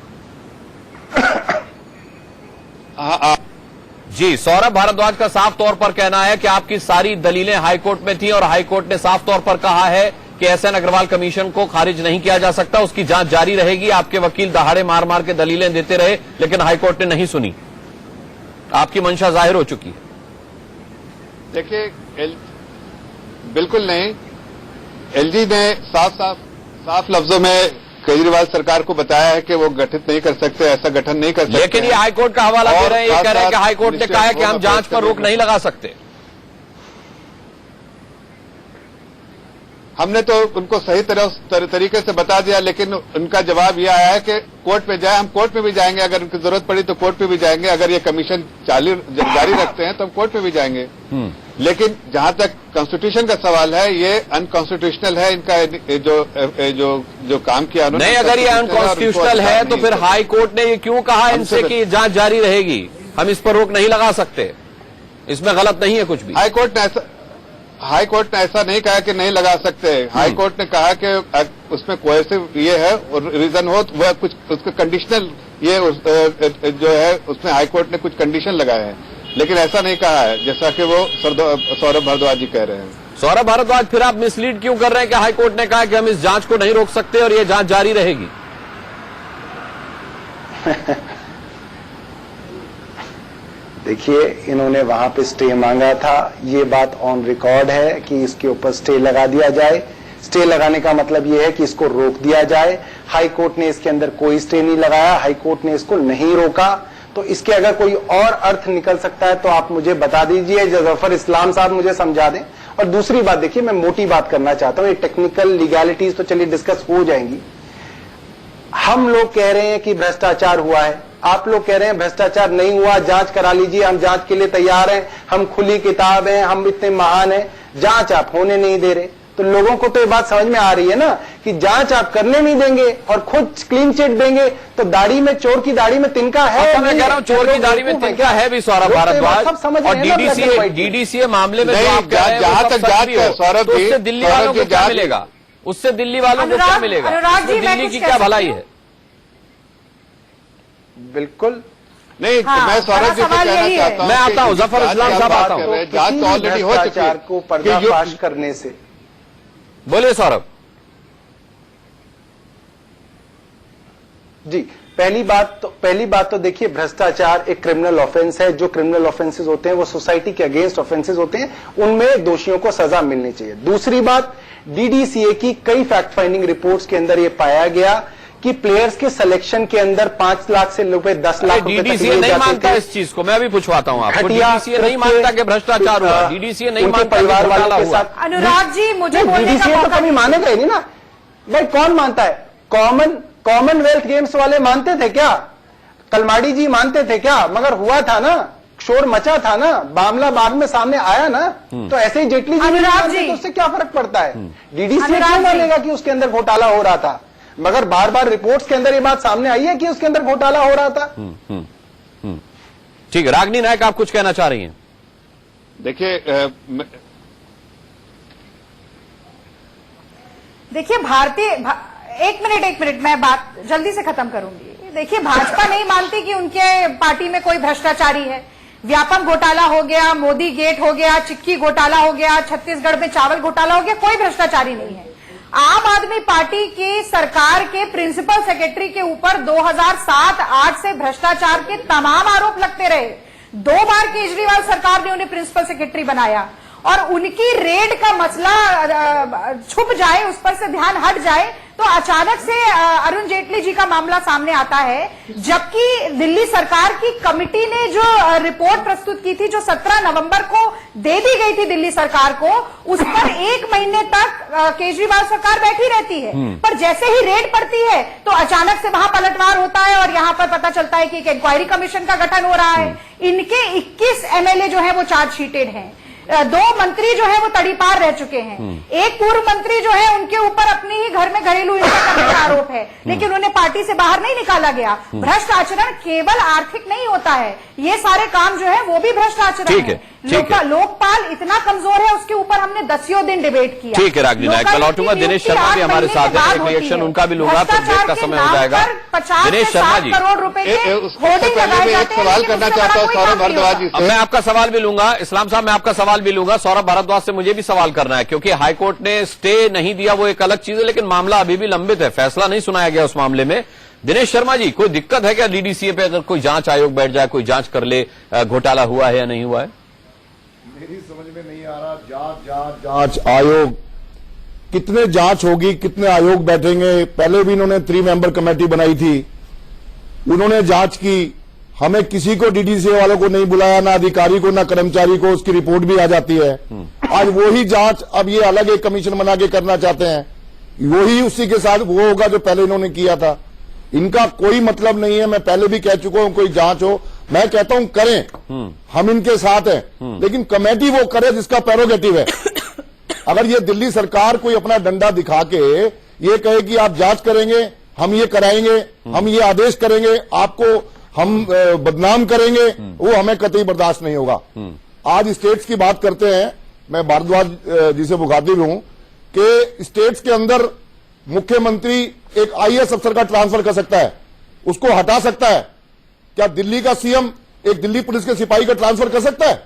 Speaker 1: जी, सौरभ भारद्वाज का साफ तौर पर कहना है कि आपकी सारी दलीलें हाईकोर्ट में थी और हाईकोर्ट ने साफ तौर पर कहा है कि एसएन अग्रवाल कमीशन को खारिज नहीं किया जा सकता, उसकी जांच जारी रहेगी। आपके वकील दहाड़े मार मार के दलीलें देते रहे लेकिन हाईकोर्ट ने नहीं सुनी। आपकी मंशा जाहिर हो चुकी है।
Speaker 5: देखिए, बिल्कुल नहीं। एलजी ने साफ लफ्जों में केजरीवाल सरकार को बताया है कि वो गठित नहीं कर सकते, ऐसा गठन नहीं कर सकते।
Speaker 1: लेकिन ये हाईकोर्ट का हवाला दे रहे हैं, ये कह रहे हैं कि हाईकोर्ट ने कहा है कि हम जांच पर रोक नहीं लगा सकते।
Speaker 5: हमने तो उनको सही तरीके से बता दिया, लेकिन उनका जवाब यह आया है कि कोर्ट में जाए। हम कोर्ट में भी जाएंगे, अगर उनकी जरूरत पड़ी तो कोर्ट में भी जाएंगे। अगर ये कमीशन जारी रखते हैं तो हम कोर्ट में भी जाएंगे। लेकिन जहां तक कॉन्स्टिट्यूशन का सवाल है, ये अनकॉन्स्टिट्यूशनल है। इनका जो काम किया उन्होंने,
Speaker 1: नहीं, अगर ये अनकॉन्स्टिट्यूशनल है तो फिर हाई कोर्ट ने ये क्यों कहा इनसे कि जांच जारी रहेगी, हम इस पर रोक नहीं लगा सकते? इसमें गलत नहीं है कुछ भी।
Speaker 5: हाई कोर्ट ने ऐसा नहीं कहा कि नहीं लगा सकते। हाई कोर्ट ने कहा कि उसमें कोएसिव ये है और रीजन हो तो वह कुछ उसका कंडीशनल ये जो है उसमें हाई कोर्ट ने कुछ कंडीशन लगाए हैं, लेकिन ऐसा नहीं कहा है जैसा कि वो सौरभ भारद्वाज जी कह रहे हैं।
Speaker 1: सौरभ भारद्वाज, फिर आप मिसलीड क्यों कर रहे हैं कि हाई कोर्ट ने कहा कि हम इस जांच को नहीं रोक सकते और ये जांच जारी रहेगी?
Speaker 7: देखिए, इन्होंने वहां पे स्टे मांगा था। ये बात ऑन रिकॉर्ड है कि इसके ऊपर स्टे लगा दिया जाए। स्टे लगाने का मतलब ये है कि इसको रोक दिया जाए। हाई कोर्ट ने इसके अंदर कोई स्टे नहीं लगाया, हाई कोर्ट ने इसको नहीं रोका। तो इसके अगर कोई और अर्थ निकल सकता है तो आप मुझे बता दीजिए, जफर इस्लाम साहब मुझे समझा दें। और दूसरी बात, देखिए, मैं मोटी बात करना चाहता हूं। ये टेक्निकल लीगैलिटीज तो चलिए डिस्कस हो जाएंगी। हम लोग कह रहे हैं कि भ्रष्टाचार हुआ है, आप लोग कह रहे हैं भ्रष्टाचार नहीं हुआ, जांच करा लीजिए, हम जांच के लिए तैयार हैं, हम खुली किताब हैं, हम इतने महान हैं। जांच आप होने नहीं दे रहे, तो लोगों को तो ये बात समझ में आ रही है ना कि जांच आप करने नहीं देंगे और खुद क्लीन चिट देंगे। तो दाढ़ी में, चोर की दाढ़ी में तिनका है।
Speaker 1: मैं कह रहा हूं चोर की दाढ़ी में तिनका है भी सौरभ भारद्वाज। और डीडीसीए मामले में जो आप कह रहे हैं,
Speaker 5: जहां तक जांच है सौरभ,
Speaker 1: उससे दिल्ली वालों को क्या मिलेगा? उससे दिल्ली वालों को क्या मिलेगा? दिल्ली की क्या भलाई है?
Speaker 7: बिल्कुल
Speaker 5: नहीं।
Speaker 6: हाँ,
Speaker 5: मैं सौरभ जी से कहना चाहता हूं,
Speaker 1: मैं आता हूं, जफर इस्लाम साहब आता हूं।
Speaker 5: जांच ऑलरेडी हो चुकी है
Speaker 7: को पर्दाफाश करने से।
Speaker 1: बोलिए सौरभ
Speaker 7: जी। पहली बात तो देखिए, भ्रष्टाचार एक क्रिमिनल ऑफेंस है। जो क्रिमिनल ऑफेंसेस होते हैं वो सोसाइटी के अगेंस्ट ऑफेंसेस होते हैं, उनमें दोषियों को सजा मिलनी चाहिए। दूसरी बात, डीडीसीए की कई फैक्ट फाइंडिंग रिपोर्ट्स के अंदर यह पाया गया कि प्लेयर्स के सिलेक्शन के अंदर 5 लाख से रुपए 10 लाख रुपए
Speaker 1: डीडीसीए नहीं मानता इस चीज को। मैं अभी पूछवाता हूं आपको, डीडीसीए नहीं मानता कि भ्रष्टाचार हुआ, डीडीसीए नहीं मानता
Speaker 7: परिवार वालों के साथ।
Speaker 6: अनुराग जी, मुझे
Speaker 7: डीडीसीए तो कभी मानेगा ही नहीं ना भाई। कौन मानता है? कॉमनवेल्थ गेम्स वाले मानते थे क्या? कलमाड़ी जी मानते थे क्या? मगर हुआ था ना, शोर मचा था ना, मामला बाद में सामने आया ना, तो ऐसे ही जेटली जी
Speaker 6: अनुराग जी,
Speaker 7: तो उससे क्या फर्क पड़ता है? डीडीसी
Speaker 6: अनुराग
Speaker 7: क्यों
Speaker 6: जी
Speaker 7: मानेगा कि उसके अंदर घोटाला हो रहा था? मगर बार बार रिपोर्ट्स के अंदर ये बात सामने आई है कि उसके अंदर घोटाला हो रहा था।
Speaker 1: ठीक है, रागिनी नायक आप कुछ कहना चाह रही हैं?
Speaker 6: देखिए एक मिनट मैं बात जल्दी से खत्म करूंगी। देखिए, भाजपा नहीं मानती कि उनके पार्टी में कोई भ्रष्टाचारी है। व्यापम घोटाला हो गया, मोदी गेट हो गया, चिक्की घोटाला हो गया, छत्तीसगढ़ में चावल घोटाला हो गया, कोई भ्रष्टाचारी नहीं है। आम आदमी पार्टी की सरकार के प्रिंसिपल सेक्रेटरी के ऊपर 2007-8 से भ्रष्टाचार के तमाम आरोप लगते रहे। 2 बार केजरीवाल सरकार ने उन्हें प्रिंसिपल सेक्रेटरी बनाया और उनकी रेड का मसला छुप जाए, उस पर से ध्यान हट जाए, तो अचानक से अरुण जेटली जी का मामला सामने आता है। जबकि दिल्ली सरकार की कमेटी ने जो रिपोर्ट प्रस्तुत की थी, जो 17 नवंबर को दे दी गई थी दिल्ली सरकार को, उस पर 1 महीने तक केजरीवाल सरकार बैठी रहती है। पर जैसे ही रेड पड़ती है तो अचानक से वहां पलटवार होता है और यहां पर पता चलता है कि एक इंक्वायरी कमीशन का गठन हो रहा है। इनके 21 एमएलए जो है वो चार्जशीटेड हैं। 2 मंत्री जो है वो तड़ीपार रह चुके हैं। एक पूर्व मंत्री जो है उनके ऊपर अपनी ही घर में घरेलू हिंसा करने का आरोप है, लेकिन उन्हें पार्टी से बाहर नहीं निकाला गया। भ्रष्ट आचरण केवल आर्थिक नहीं होता है, ये सारे काम जो है वो भी भ्रष्ट आचरण है। लोकपाल इतना कमजोर है, उसके ऊपर हमने 10 दिन डिबेट किया।
Speaker 1: ठीक है रागिनी नायक, कल लौटूंगा। दिनेश शर्मा भी हमारे साथ है, एक रिएक्शन उनका भी लूंगा, तो ब्रेक का समय हो जाएगा।
Speaker 6: 50
Speaker 1: दिनेश
Speaker 6: से
Speaker 1: शर्मा
Speaker 6: 60
Speaker 1: जी,
Speaker 6: करोड़ रुपए के होर्डिंग लगाए जाते हैं।
Speaker 5: सवाल करना चाहता हूँ सौरभ भारद्वाज जी से।
Speaker 1: मैं आपका सवाल भी लूंगा, इस्लाम साहब मैं आपका सवाल भी लूंगा। सौरभ भारद्वाज से मुझे भी सवाल करना है, क्योंकि हाईकोर्ट ने स्टे नहीं दिया, वो एक अलग चीज है, लेकिन मामला अभी भी लंबित है, फैसला नहीं सुनाया गया उस मामले में। दिनेश शर्मा जी, कोई दिक्कत है क्या डीडीसीए पे? अगर कोई जांच आयोग बैठ जाए, कोई जांच कर ले, घोटाला हुआ है या नहीं हुआ है?
Speaker 8: मेरी समझ में नहीं आ रहा। जांच आयोग, कितने जांच होगी, कितने आयोग बैठेंगे? पहले भी इन्होंने 3 मेंबर कमेटी बनाई थी, उन्होंने जांच की, हमें किसी को डीडीसीए वालों को नहीं बुलाया, ना अधिकारी को ना कर्मचारी को, उसकी रिपोर्ट भी आ जाती है। आज वही जांच अब ये अलग एक कमीशन बना के करना चाहते हैं, वही उसी के साथ वो होगा जो पहले इन्होंने किया था। इनका कोई मतलब नहीं है, मैं पहले भी कह चुका हूं, कोई जांच हो, मैं कहता हूं करें, हम इनके साथ हैं, लेकिन कमेटी वो करे जिसका प्रेरोगेटिव है। अगर ये दिल्ली सरकार कोई अपना डंडा दिखा के ये कहे कि आप जांच करेंगे, हम ये कराएंगे, हम ये आदेश करेंगे, आपको हम बदनाम करेंगे, वो हमें कतई बर्दाश्त नहीं होगा। आज स्टेट्स की बात करते हैं, मैं भारद्वाज जी से मुखातिब हूं कि स्टेट्स के अंदर मुख्यमंत्री एक आईएएस अफसर का ट्रांसफर कर सकता है, उसको हटा सकता है। क्या दिल्ली का सीएम एक दिल्ली पुलिस के सिपाही का ट्रांसफर कर सकता है?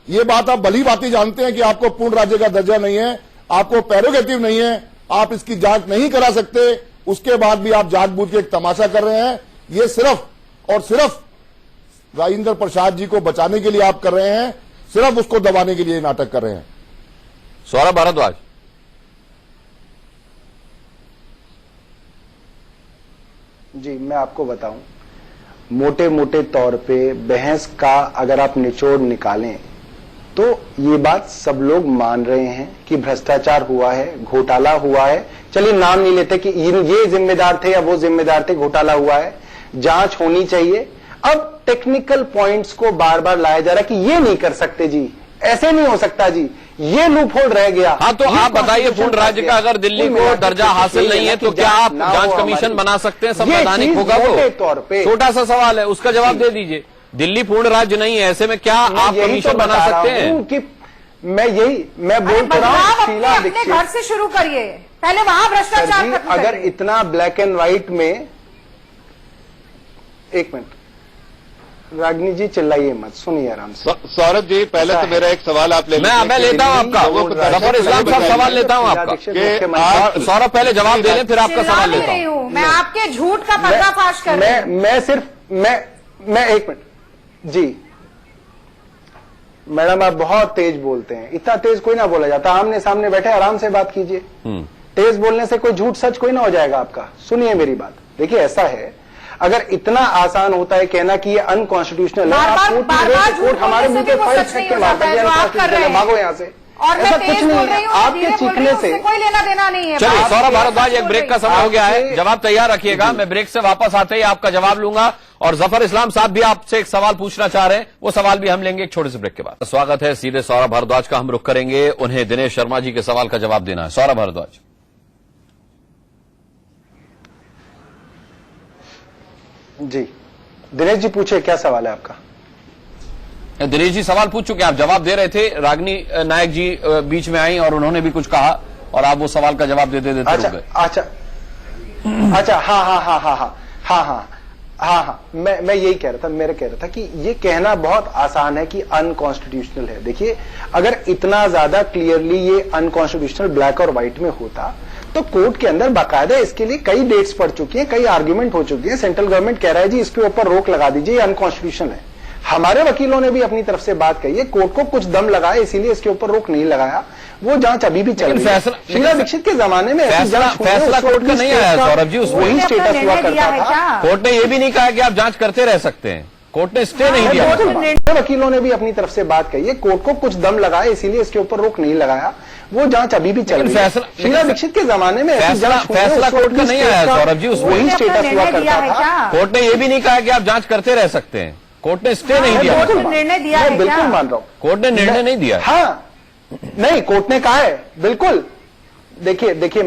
Speaker 8: ये बात आप भली भांति जानते हैं कि आपको पूर्ण राज्य का दर्जा नहीं है, आपको प्रेरोगेटिव नहीं है, आप इसकी जांच नहीं करा सकते, उसके बाद भी आप जानबूझ के एक तमाशा कर रहे हैं। ये सिर्फ और सिर्फ राजेंद्र प्रसाद जी को बचाने के लिए आप कर रहे हैं, सिर्फ उसको दबाने के लिए नाटक कर रहे हैं।
Speaker 1: सौरभ भारद्वाज,
Speaker 7: जी मैं आपको बताऊं, मोटे मोटे तौर पे बहस का अगर आप निचोड़ निकालें तो ये बात सब लोग मान रहे हैं कि भ्रष्टाचार हुआ है, घोटाला हुआ है। चलिए नाम नहीं लेते कि ये जिम्मेदार थे या वो जिम्मेदार थे, घोटाला हुआ है, जांच होनी चाहिए। अब टेक्निकल पॉइंट्स को बार बार लाया जा रहा है कि ये नहीं कर सकते जी, ऐसे नहीं हो सकता जी, ये लूप होल रह गया।
Speaker 1: हाँ, तो आप बताइए, पूर्ण राज्य का अगर दिल्ली को दर्जा हासिल नहीं है तो क्या आप जांच कमीशन बना सकते हैं? संवैधानिक होगा वो?
Speaker 7: तौर पे
Speaker 1: छोटा सा सवाल है, उसका जवाब दे दीजिए। दिल्ली पूर्ण राज्य नहीं है, ऐसे में क्या आप कमीशन
Speaker 7: तो
Speaker 1: बना सकते हैं?
Speaker 7: कि मैं बोल तो रहा हूँ, शीला
Speaker 6: अपने
Speaker 7: दीक्षित
Speaker 6: घर से शुरू करिए, पहले वहां भ्रष्टाचार खत्म
Speaker 7: अगर
Speaker 6: करिए।
Speaker 7: इतना ब्लैक एंड व्हाइट में, एक मिनट रागिनी जी चिल्लाइए मत, सुनिए आराम से।
Speaker 5: सौरभ जी, पहले तो मेरा एक सवाल आप ले लीजिए।
Speaker 1: मैं लेता हूं आपका, जफर इस्लाम साहब सवाल लेता हूं आपका। सौरभ पहले जवाब दे लें, फिर आपका सवाल लेता हूं।
Speaker 6: मैं आपके झूठ का पर्दाफाश कर रही हूं।
Speaker 7: मैं सिर्फ मैं एक मिनट जी, मैडम आप बहुत तेज बोलते हैं, इतना तेज कोई ना बोला जाता, आमने सामने बैठे आराम से बात कीजिए। तेज बोलने से कोई झूठ सच कोई ना हो जाएगा आपका। सुनिए मेरी बात, देखिए ऐसा है, अगर इतना आसान होता है कहना कि ये अनकॉन्स्टिट्यूशनल है, आप कोर्ट हमारे मुंह पे फाइल छेक के भागो यहाँ से,
Speaker 6: और
Speaker 7: ऐसा कुछ नहीं है। आपके चीखने से
Speaker 6: कोई लेना देना नहीं है।
Speaker 1: चलिए सौरभ भारद्वाज, एक ब्रेक का समय हो गया है, जवाब तैयार रखिएगा, मैं ब्रेक से वापस आते ही आपका जवाब लूंगा और जफर इस्लाम साहब भी आपसे एक सवाल पूछना चाह रहे हैं, वो सवाल भी हम लेंगे एक छोटे से ब्रेक के बाद। स्वागत है, सीधे सौरभ भारद्वाज का हम रुख करेंगे, उन्हें दिनेश शर्मा जी के सवाल का जवाब देना है। सौरभ भारद्वाज
Speaker 7: जी, दिनेश जी पूछे, क्या सवाल है आपका?
Speaker 1: दिनेश जी सवाल पूछ चुके, आप जवाब दे रहे थे, रागिनी नायक जी बीच में आई और उन्होंने भी कुछ कहा और आप वो सवाल का जवाब देते देते रुक गए।
Speaker 7: अच्छा, हाँ, मैं यही कह रहा था, कह रहा था कि ये कहना बहुत आसान है कि अनकॉन्स्टिट्यूशनल है। देखिए, अगर इतना ज्यादा क्लियरली ये अनकॉन्स्टिट्यूशनल ब्लैक और व्हाइट में होता तो कोर्ट के अंदर बाकायदा इसके लिए कई डेट्स पड़ चुकी हैं, कई आर्ग्यूमेंट हो चुके हैं। सेंट्रल गवर्नमेंट कह रहा है जी इसके ऊपर रोक लगा दीजिए, ये अनकॉन्स्टिट्यूशनल है। हमारे वकीलों ने भी अपनी तरफ से बात कही है, कोर्ट को कुछ दम लगाया, इसीलिए इसके ऊपर रोक नहीं लगाया। वो जांच अभी भी चल रही है। शीला दीक्षित के जमाने में
Speaker 1: फैसला कोर्ट का नहीं आया सौरभ जी,
Speaker 7: वही स्टेटस हुआ करता था।
Speaker 1: कोर्ट ने ये भी नहीं कहा कि आप जांच करते रह सकते हैं, कोर्ट ने स्टे नहीं दिया।
Speaker 7: वकीलों ने भी अपनी तरफ से बात कही है, कोर्ट को कुछ दम लगाया, इसीलिए इसके ऊपर रोक नहीं लगाया। वो जांच अभी भी चल रही है। शीला दीक्षित के जमाने में
Speaker 1: फैसला कोर्ट का नहीं आया सौरभ जी,
Speaker 7: वही स्टेटस हुआ करता था।
Speaker 1: कोर्ट ने ये भी नहीं कहा कि आप जांच करते रह सकते हैं, कोर्ट ने स्टे नहीं दिया।
Speaker 6: निर्णय दिया है,
Speaker 7: बिल्कुल मान रहा हूं,
Speaker 1: कोर्ट ने निर्णय नहीं दिया।
Speaker 7: हाँ, नहीं, कोर्ट ने कहा है, बिल्कुल। देखिए,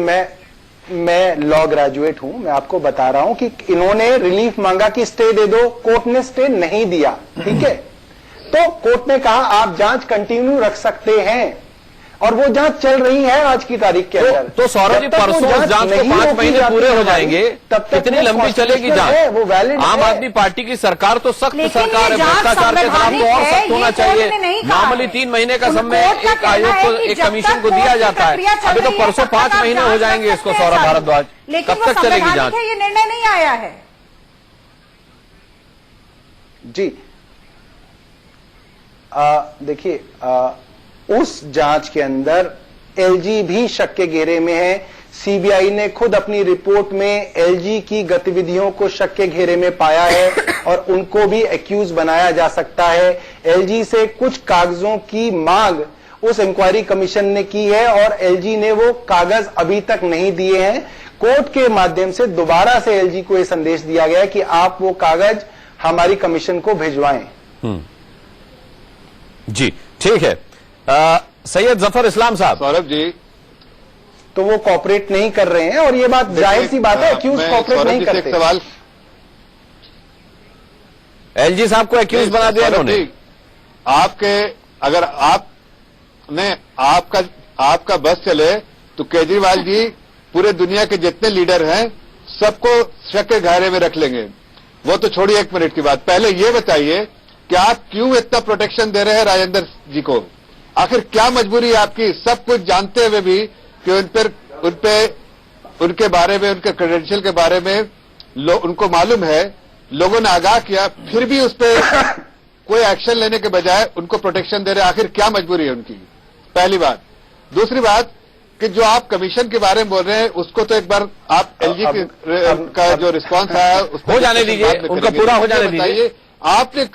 Speaker 7: मैं लॉ ग्रेजुएट हूं, मैं आपको बता रहा हूं कि इन्होंने रिलीफ मांगा कि स्टे दे दो, कोर्ट ने स्टे नहीं दिया, ठीक है। तो कोर्ट ने कहा आप जांच कंटिन्यू रख सकते हैं और वो जांच चल रही है आज की तारीख के अंदर।
Speaker 1: तो सौरभ जी परसों उस जांच को 5 महीने पूरे हो जाएंगे, तब कितनी लंबी चलेगी जांच?
Speaker 7: वो वैलिड
Speaker 1: आम आदमी पार्टी की सरकार तो सख्त सरकार है, भ्रष्टाचार के खिलाफ तो और सख्त होना चाहिए। नॉर्मली 3 महीने का समय एक आयोग को, एक कमीशन को दिया जाता है। अभी तो परसों 5 महीने हो जाएंगे इसको सौरभ भारद्वाज, कब तक चलेगी जांच?
Speaker 6: ये निर्णय नहीं आया है
Speaker 7: जी। देखिए, उस जांच के अंदर एलजी भी शक के घेरे में है। सीबीआई ने खुद अपनी रिपोर्ट में एलजी की गतिविधियों को शक के घेरे में पाया है और उनको भी एक्यूज बनाया जा सकता है। एलजी से कुछ कागजों की मांग उस इंक्वायरी कमीशन ने की है और एलजी ने वो कागज अभी तक नहीं दिए हैं। कोर्ट के माध्यम से दोबारा से एलजी को यह संदेश दिया गया कि आप वो कागज हमारी कमीशन को भिजवाएं।
Speaker 1: जी, ठीक है। सैयद जफर इस्लाम साहब।
Speaker 5: सौरभ जी,
Speaker 7: तो वो कॉपरेट नहीं कर रहे हैं और ये बात जाहिर सी बात है, एक्यूज कॉपरेट नहीं करते।
Speaker 5: सवाल,
Speaker 1: एलजी साहब को एक्यूज बना दिया इन्होंने।
Speaker 5: आपके, अगर आपने आपका बस चले तो केजरीवाल जी पूरे दुनिया के जितने लीडर हैं सबको शक के घेरे में रख लेंगे। वो तो छोड़िए, 1 मिनट की बात, पहले ये बताइए कि आप क्यों इतना प्रोटेक्शन दे रहे हैं राजेंद्र जी को? आखिर क्या मजबूरी है आपकी, सब कुछ जानते हुए भी कि उनके बारे में, उनके क्रेडेंशियल के बारे में उनको मालूम है, लोगों ने आगाह किया, फिर भी उस पर कोई एक्शन लेने के बजाय उनको प्रोटेक्शन दे रहे हैं। आखिर क्या मजबूरी है उनकी? पहली बात। दूसरी बात कि जो आप कमीशन के बारे में बोल रहे हैं उसको तो एक बार आप एलजी का जो रिस्पांस आया
Speaker 1: हो जाने दीजिए, उनका पूरा हो जाने दीजिए।
Speaker 5: आपके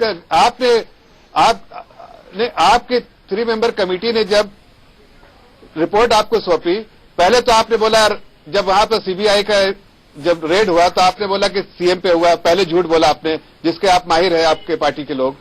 Speaker 5: 3 मेंबर कमेटी ने जब रिपोर्ट आपको सौंपी, पहले तो आपने बोला, जब वहां पर सीबीआई का जब रेड हुआ तो आपने बोला कि सीएम पे हुआ, पहले झूठ बोला आपने, जिसके आप माहिर हैं आपके पार्टी के लोग।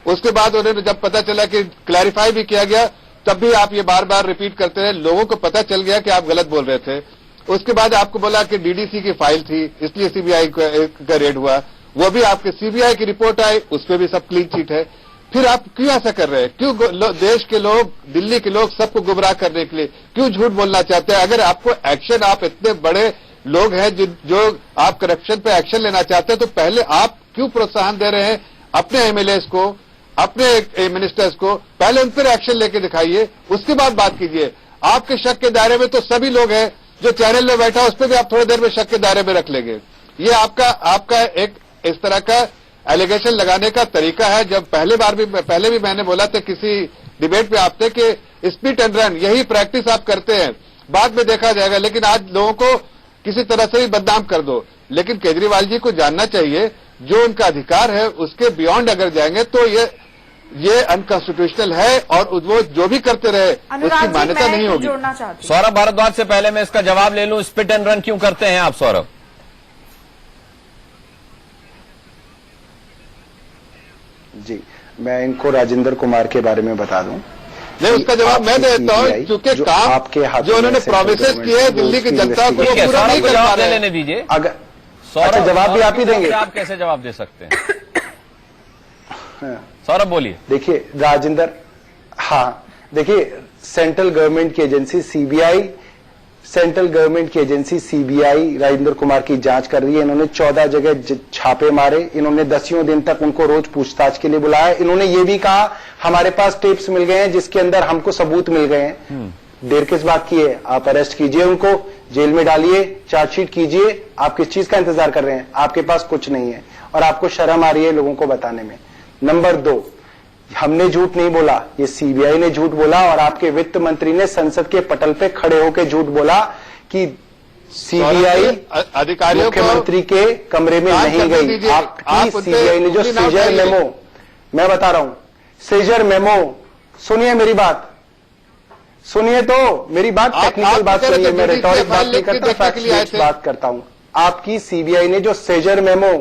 Speaker 5: उसके बाद उन्होंने जब पता चला कि क्लैरिफाई भी किया गया, तब भी आप ये बार बार रिपीट करते रहे, लोगों को पता चल गया कि आप गलत बोल रहे थे। उसके बाद आपको बोला कि डीडीसी की फाइल थी इसलिए सीबीआई का रेड हुआ, वो भी आपके सीबीआई की रिपोर्ट आई, उस पर भी सब क्लीन चिट है। फिर आप क्यों ऐसा कर रहे हैं? क्यों देश के लोग, दिल्ली के लोग सबको गुमराह करने के लिए क्यों झूठ बोलना चाहते हैं? अगर आपको एक्शन, आप इतने बड़े लोग हैं जो आप करप्शन पे एक्शन लेना चाहते हैं, तो पहले आप क्यों प्रोत्साहन दे रहे हैं अपने एमएलएस को, अपने मिनिस्टर्स को? पहले उन पर एक्शन लेके दिखाइए, उसके बाद बात कीजिए। आपके शक के दायरे में तो सभी लोग हैं, जो चैनल में बैठा उस पर भी आप थोड़ी देर में शक के दायरे में रख लेंगे। ये आपका एक इस तरह का एलिगेशन लगाने का तरीका है। जब पहले भी मैंने बोला था किसी डिबेट पे आपसे कि स्प्लिट एंड रन, यही प्रैक्टिस आप करते हैं, बाद में देखा जाएगा। लेकिन आज लोगों को किसी तरह से भी बदनाम कर दो। लेकिन केजरीवाल जी को जानना चाहिए, जो उनका अधिकार है उसके बियॉन्ड अगर जाएंगे तो ये अनकॉन्स्टिट्यूशनल है और वो जो भी करते रहे उसकी मान्यता नहीं होगी।
Speaker 1: सौरभ भारद्वाज से पहले मैं इसका जवाब ले लूं, स्प्लिट एंड रन क्यों करते हैं आप सौरभ?
Speaker 7: जी, मैं इनको राजेंद्र कुमार के बारे में बता दूं।
Speaker 5: नहीं, उसका जवाब मैं देता हूँ, क्योंकि काम जो उन्होंने प्रोमिसेस किए हैं दिल्ली की जनता को वो पूरा नहीं कर पा रहे।
Speaker 1: लेने दीजिए।
Speaker 7: अगर अच्छा जवाब भी आप ही देंगे,
Speaker 1: आप कैसे जवाब दे सकते हैं? सौरभ बोलिए।
Speaker 7: देखिए राजेंद्र, हाँ देखिए, सेंट्रल गवर्नमेंट की एजेंसी सीबीआई राजेंद्र कुमार की जांच कर रही है। इन्होंने 14 जगह छापे मारे, इन्होंने 10 दिन तक उनको रोज पूछताछ के लिए बुलाया। इन्होंने ये भी कहा हमारे पास टेप्स मिल गए हैं जिसके अंदर हमको सबूत मिल गए हैं। देर किस बात की है? आप अरेस्ट कीजिए उनको, जेल में डालिए, चार्जशीट कीजिए। आप किस चीज का इंतजार कर रहे हैं? आपके पास कुछ नहीं है और आपको शर्म आ रही है लोगों को बताने में। नंबर 2, हमने झूठ नहीं बोला, ये सीबीआई ने झूठ बोला और आपके वित्त मंत्री ने संसद के पटल पे खड़े होकर झूठ बोला कि सीबीआई
Speaker 5: अधिकारियों
Speaker 7: मुख्यमंत्री के कमरे में नहीं गई। आपकी सीबीआई ने जो सीजर मेमो, मैं बता रहा हूं, सीजर मेमो, सुनिए मेरी बात, सुनिए तो मेरी बात, टेक्निकल बात सुनिए, मैं रिटॉरिक बात नहीं करता, फैक्ट बेस्ड बात करता हूं। आपकी सीबीआई ने जो seizure memo